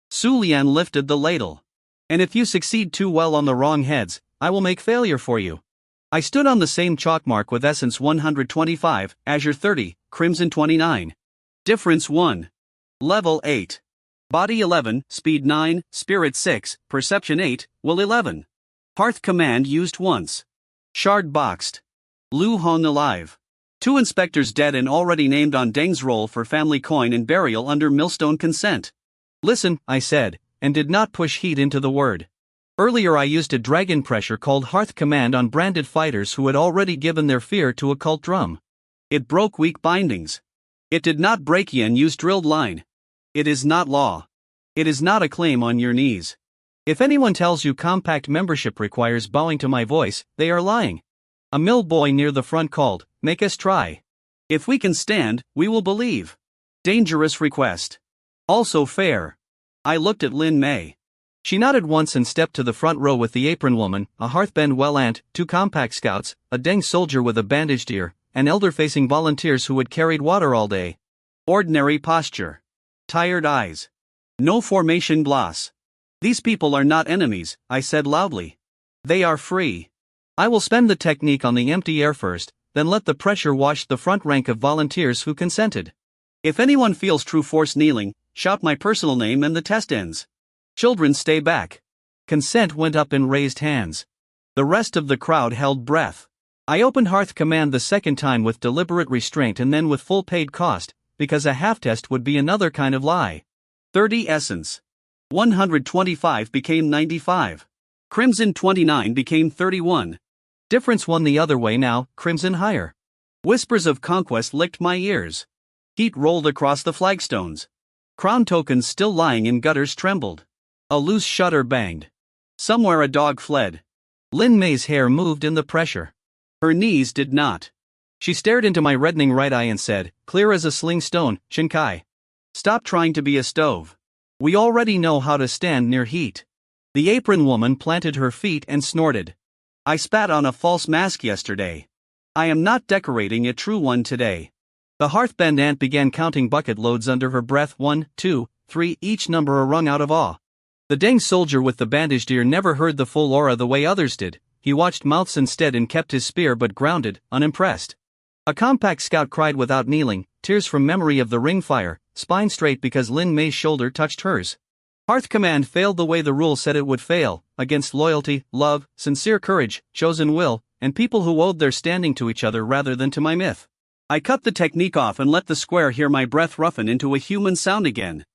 Su Lian lifted the ladle. And if you succeed too well on the wrong heads, I will make failure for you. I stood on the same chalk mark with essence 125, azure 30, crimson 29. Difference 1. Level 8. Body 11, speed 9, spirit 6, perception 8, will 11. Hearth Command used once. Shard boxed. Lu Hong alive. 2 inspectors dead and already named on Deng's roll for family coin and burial under millstone consent. Listen, I said, and did not push heat into the word. Earlier I used a dragon pressure called Hearth Command on branded fighters who had already given their fear to a cult drum. It broke weak bindings. It did not break Yenyu's drilled line. It is not law. It is not a claim on your knees. If anyone tells you compact membership requires bowing to my voice, they are lying. A mill boy near the front called, "Make us try. If we can stand, we will believe." Dangerous request. Also fair. I looked at Lin Mei. She nodded once and stepped to the front row with the apron woman, a Hearthbend well-ant, 2 compact scouts, a Deng soldier with a bandaged ear, and elder-facing volunteers who had carried water all day. Ordinary posture. Tired eyes. No formation gloss. These people are not enemies, I said loudly. They are free. I will spend the technique on the empty air first, then let the pressure wash the front rank of volunteers who consented. If anyone feels true force kneeling, shout my personal name and the test ends. Children stay back. Consent went up in raised hands. The rest of the crowd held breath. I opened Hearth Command the second time with deliberate restraint and then with full paid cost, because a half test would be another kind of lie. 30 essence. 125 became 95. Crimson 29 became 31. Difference won the other way now, crimson higher. Whispers of conquest licked my ears. Heat rolled across the flagstones. Crown tokens still lying in gutters trembled. A loose shutter banged. Somewhere a dog fled. Lin Mei's hair moved in the pressure. Her knees did not. She stared into my reddening right eye and said, clear as a sling stone, Shinkai. Stop trying to be a stove. We already know how to stand near heat. The apron woman planted her feet and snorted. I spat on a false mask yesterday. I am not decorating a true one today. The Hearthbend ant began counting bucket loads under her breath, 1, 2, 3, each number a rung out of awe. The Deng soldier with the bandaged ear never heard the full aura the way others did. He watched mouths instead and kept his spear but grounded, unimpressed. A compact scout cried without kneeling, tears from memory of the ring fire, spine straight because Lin Mei's shoulder touched hers. Hearth Command failed the way the rule said it would fail, against loyalty, love, sincere courage, chosen will, and people who owed their standing to each other rather than to my myth. I cut the technique off and let the square hear my breath roughen into a human sound again.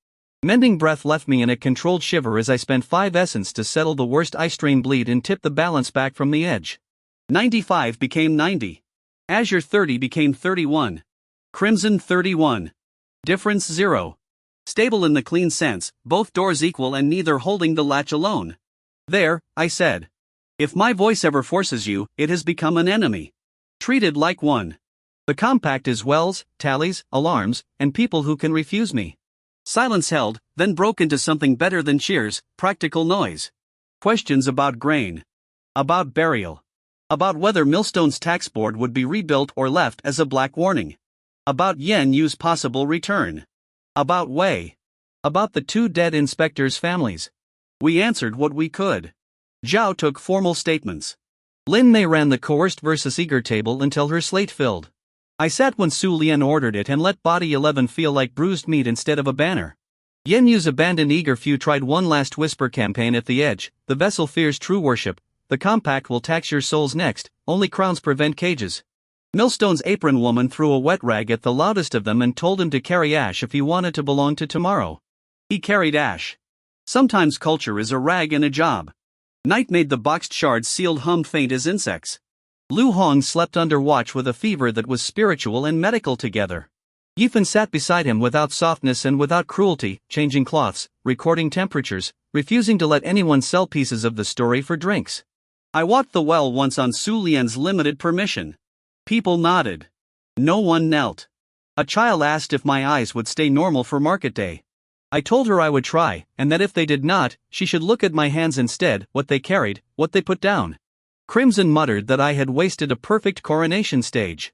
Mending breath left me in a controlled shiver as I spent 5 essence to settle the worst eye strain bleed and tip the balance back from the edge. 95 became 90. Azure 30 became 31. Crimson 31. Difference 0. Stable in the clean sense, both doors equal and neither holding the latch alone. There, I said. If my voice ever forces you, it has become an enemy. Treated like one. The compact is wells, tallies, alarms, and people who can refuse me. Silence held, then broke into something better than cheers, practical noise. Questions about grain. About burial. About whether Millstone's tax board would be rebuilt or left as a black warning. About Yen Yu's possible return. About Wei. About the 2 dead inspectors' families. We answered what we could. Zhao took formal statements. Lin Mei ran the coerced versus eager table until her slate filled. I sat when Su Lian ordered it and let Body 11 feel like bruised meat instead of a banner. Yen Yu's abandoned eager few tried one last whisper campaign at the edge. The vessel fears true worship. The compact will tax your souls next. Only crowns prevent cages. Millstone's apron woman threw a wet rag at the loudest of them and told him to carry ash if he wanted to belong to tomorrow. He carried ash. Sometimes culture is a rag and a job. Night made the boxed shards sealed hum faint as insects. Lu Hong slept under watch with a fever that was spiritual and medical together. Yifan sat beside him without softness and without cruelty, changing cloths, recording temperatures, refusing to let anyone sell pieces of the story for drinks. I walked the well once on Su Lian's limited permission. People nodded. No one knelt. A child asked if my eyes would stay normal for market day. I told her I would try, and that if they did not, she should look at my hands instead, what they carried, what they put down. Crimson muttered that I had wasted a perfect coronation stage.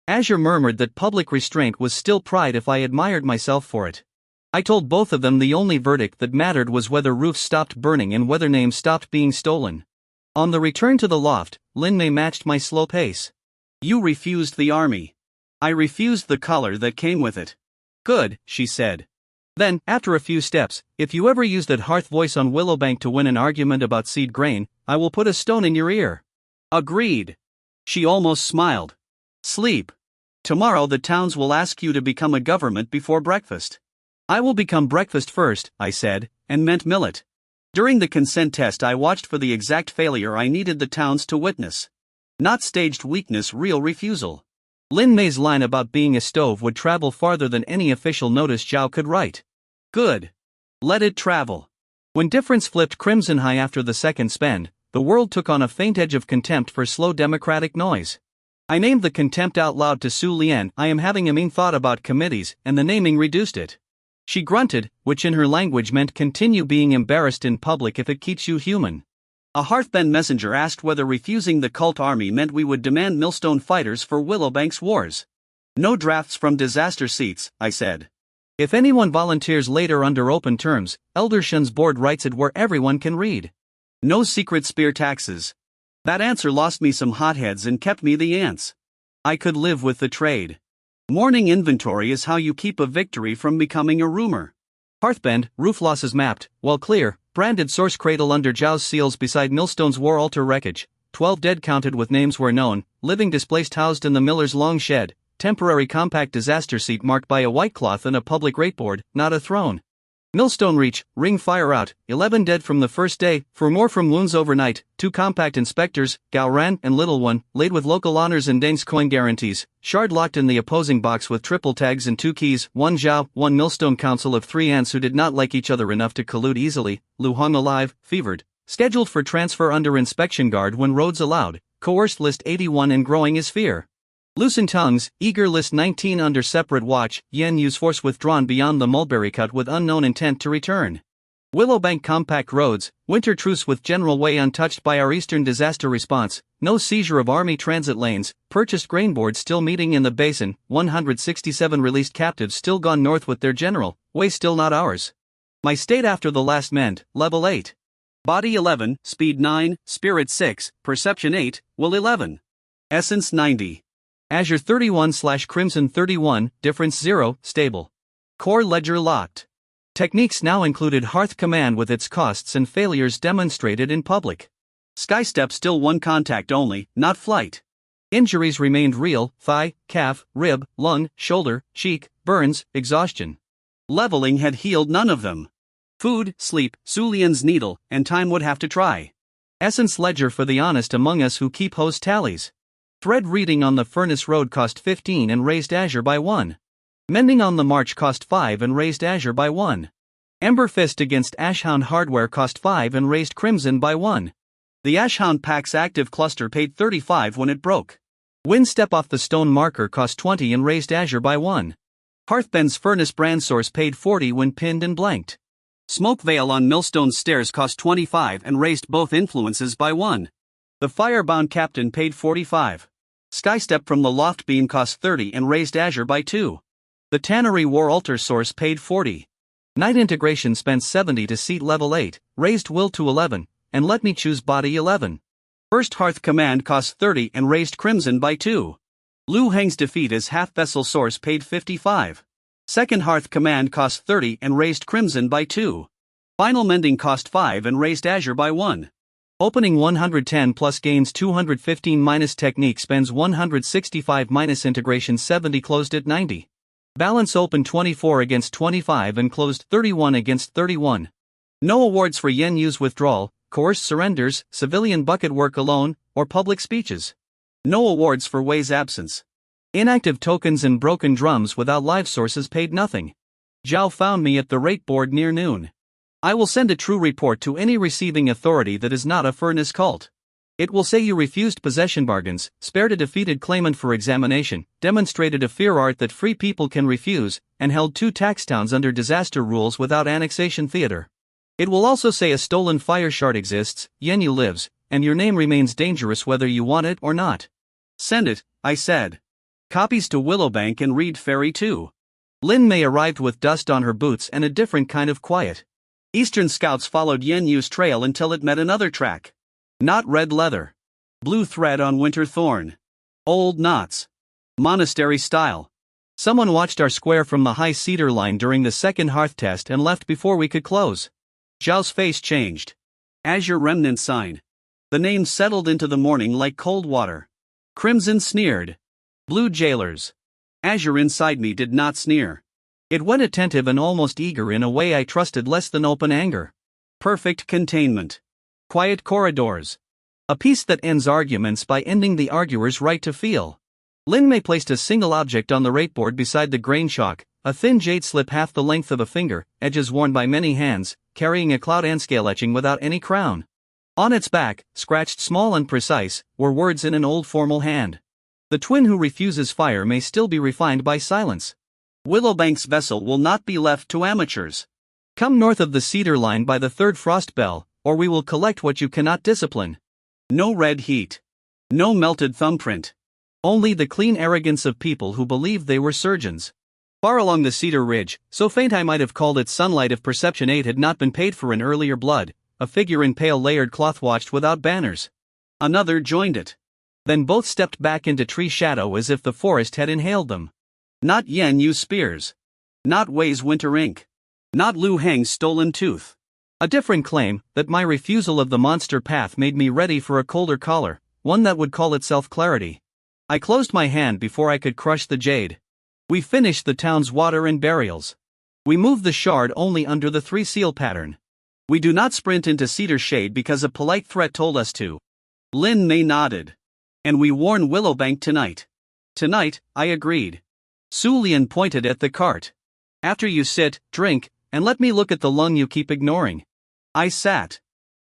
Azure murmured that public restraint was still pride if I admired myself for it. I told both of them the only verdict that mattered was whether roofs stopped burning and whether names stopped being stolen. On the return to the loft, Lin Mei matched my slow pace. You refused the army. I refused the color that came with it. Good, she said. Then, after a few steps, if you ever use that hearth voice on Willowbank to win an argument about seed grain, I will put a stone in your ear. Agreed. She almost smiled. Sleep. Tomorrow the towns will ask you to become a government before breakfast. I will become breakfast first, I said, and meant millet. During the consent test I watched for the exact failure I needed the towns to witness. Not staged weakness, real refusal. Lin Mei's line about being a stove would travel farther than any official notice Zhao could write. Good. Let it travel. When difference flipped crimson high after the second spend, the world took on a faint edge of contempt for slow democratic noise. I named the contempt out loud to Su Lian. I am having a mean thought about committees, and the naming reduced it. She grunted, which in her language meant continue being embarrassed in public if it keeps you human. A Hearthbend messenger asked whether refusing the cult army meant we would demand millstone fighters for Willowbank's wars. No drafts from disaster seats, I said. If anyone volunteers later under open terms, Eldershan's board writes it where everyone can read. No secret spear taxes. That answer lost me some hotheads and kept me the ants. I could live with the trade. Morning inventory is how you keep a victory from becoming a rumor. Hearthbend, roof losses mapped, while clear, branded source cradle under Zhao's seals beside Millstone's war altar wreckage, 12 dead counted with names were known, living displaced housed in the miller's long shed, temporary compact disaster seat marked by a white cloth and a public rate board, not a throne. Millstone reach, ring fire out, 11 dead from the first day, for more from wounds overnight, 2 compact inspectors, Gao Ran and Little One, laid with local honors and Dane's coin guarantees, shard locked in the opposing box with triple tags and 2 keys, 1 Zhao, 1 Millstone council of 3 ants who did not like each other enough to collude easily, Lu Hong alive, fevered, scheduled for transfer under inspection guard when roads allowed, coerced list 81 and growing is fear. Loosened tongues, eager list 19 under separate watch, Yen Yu's force withdrawn beyond the Mulberry Cut with unknown intent to return. Willowbank compact roads, winter truce with General Wei untouched by our eastern disaster response, no seizure of army transit lanes, purchased grain boards still meeting in the basin, 167 released captives still gone north with their general, Wei still not ours. My state after the last mend, level 8. Body 11, speed 9, spirit 6, perception 8, will 11. Essence 90. Azure 31/Crimson 31, difference 0, stable. Core ledger locked. Techniques now included Hearth Command with its costs and failures demonstrated in public. Skystep still 1 contact only, not flight. Injuries remained real, thigh, calf, rib, lung, shoulder, cheek, burns, exhaustion. Leveling had healed none of them. Food, sleep, Su Lian's needle, and time would have to try. Essence ledger for the honest among us who keep host tallies. Thread reading on the Furnace Road cost 15 and raised Azure by 1. Mending on the March cost 5 and raised Azure by 1. Ember Fist against Ashhound hardware cost 5 and raised Crimson by 1. The Ashhound Pack's active cluster paid 35 when it broke. Wind Step off the Stone Marker cost 20 and raised Azure by 1. Hearthbend's Furnace brand source paid 40 when pinned and blanked. Smoke Veil on Millstone's Stairs cost 25 and raised both influences by 1. The Firebound Captain paid 45. Skystep from the Loft Beam cost 30 and raised Azure by 2. The Tannery War Altar source paid 40. Night Integration spent 70 to seat level 8, raised Will to 11, and let me choose body 11. First Hearth Command cost 30 and raised Crimson by 2. Lu Heng's Defeat as Half Vessel source paid 55. Second Hearth Command cost 30 and raised Crimson by 2. Final Mending cost 5 and raised Azure by 1. Opening 110 plus gains 215 minus technique spends 165 minus integration 70 closed at 90. Balance open 24 against 25 and closed 31 against 31. No awards for Yen Yu's withdrawal, coerced surrenders, civilian bucket work alone, or public speeches. No awards for Wei's absence. Inactive tokens and broken drums without live sources paid nothing. Zhao found me at the rate board near noon. I will send a true report to any receiving authority that is not a furnace cult. It will say you refused possession bargains, spared a defeated claimant for examination, demonstrated a fear art that free people can refuse, and held 2 tax towns under disaster rules without annexation theater. It will also say a stolen fire shard exists, Yenyu lives, and your name remains dangerous whether you want it or not. Send it, I said. Copies to Willowbank and Reed Ferry too. Lin Mei arrived with dust on her boots and a different kind of quiet. Eastern scouts followed Yen Yu's trail until it met another track. Not red leather. Blue thread on winter thorn. Old knots. Monastery style. Someone watched our square from the high cedar line during the second hearth test and left before we could close. Zhao's face changed. Azure remnant sign. The name settled into the morning like cold water. Crimson sneered. Blue jailers. Azure inside me did not sneer. It went attentive and almost eager in a way I trusted less than open anger. Perfect containment. Quiet corridors. A peace that ends arguments by ending the arguer's right to feel. Lin Mei placed a single object on the rateboard beside the grain shock, a thin jade slip half the length of a finger, edges worn by many hands, carrying a cloud and scale etching without any crown. On its back, scratched small and precise, were words in an old formal hand. The twin who refuses fire may still be refined by silence. Willowbank's vessel will not be left to amateurs. Come north of the cedar line by the third frost bell, or we will collect what you cannot discipline. No red heat. No melted thumbprint. Only the clean arrogance of people who believed they were surgeons. Far along the cedar ridge, so faint I might have called it sunlight if perception 8 had not been paid for in earlier blood, a figure in pale layered cloth watched without banners. Another joined it. Then both stepped back into tree shadow as if the forest had inhaled them. Not Yen Yu's spears. Not Wei's winter ink. Not Lu Heng's stolen tooth. A different claim, that my refusal of the monster path made me ready for a colder collar, one that would call itself clarity. I closed my hand before I could crush the jade. We finished the town's water and burials. We moved the shard only under the 3 seal pattern. We do not sprint into cedar shade because a polite threat told us to. Lin Mei nodded. And we warn Willowbank tonight. Tonight, I agreed. Su Lian pointed at the cart. After you sit, drink, and let me look at the lung you keep ignoring. I sat.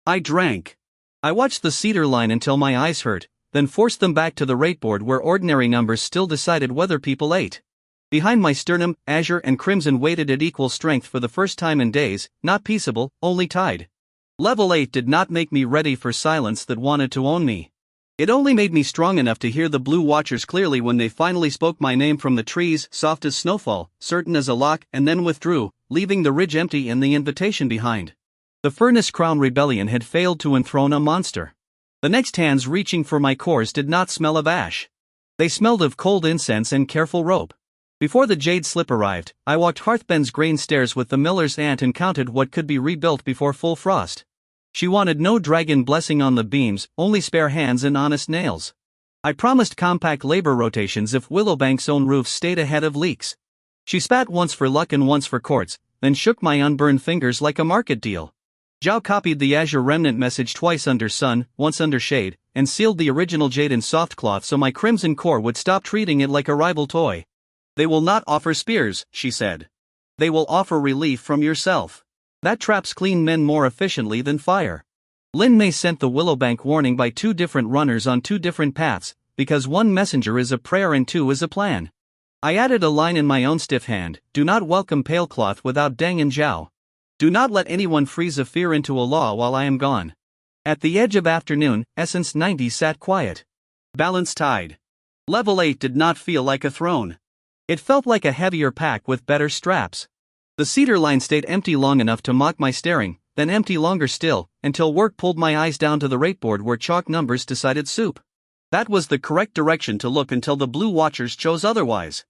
I drank. I watched the cedar line until my eyes hurt, then forced them back to the rate board where ordinary numbers still decided whether people ate. Behind my sternum, azure and crimson weighted at equal strength for the first time in days, not peaceable, only tied. Level 8 did not make me ready for silence that wanted to own me. It only made me strong enough to hear the Blue Watchers clearly when they finally spoke my name from the trees, soft as snowfall, certain as a lock, and then withdrew, leaving the ridge empty and the invitation behind. The Furnace Crown Rebellion had failed to enthrone a monster. The next hands reaching for my cores did not smell of ash. They smelled of cold incense and careful rope. Before the jade slip arrived, I walked Hearthben's grain stairs with the miller's aunt and counted what could be rebuilt before full frost. She wanted no dragon blessing on the beams, only spare hands and honest nails. I promised compact labor rotations if Willowbank's own roof stayed ahead of leaks. She spat once for luck and once for quartz, then shook my unburned fingers like a market deal. Zhao copied the Azure Remnant message twice under sun, once under shade, and sealed the original jade in soft cloth so my crimson core would stop treating it like a rival toy. They will not offer spears, she said. They will offer relief from yourself. That traps clean men more efficiently than fire. Lin Mei sent the Willowbank warning by 2 different runners on 2 different paths, because 1 messenger is a prayer and 2 is a plan. I added a line in my own stiff hand: do not welcome pale cloth without Deng and Zhao. Do not let anyone freeze a fear into a law while I am gone. At the edge of afternoon, Essence 90 sat quiet. Balance tied. Level 8 did not feel like a throne. It felt like a heavier pack with better straps. The cedar line stayed empty long enough to mock my staring, then empty longer still, until work pulled my eyes down to the rate board where chalk numbers decided soup. That was the correct direction to look until the Blue Watchers chose otherwise.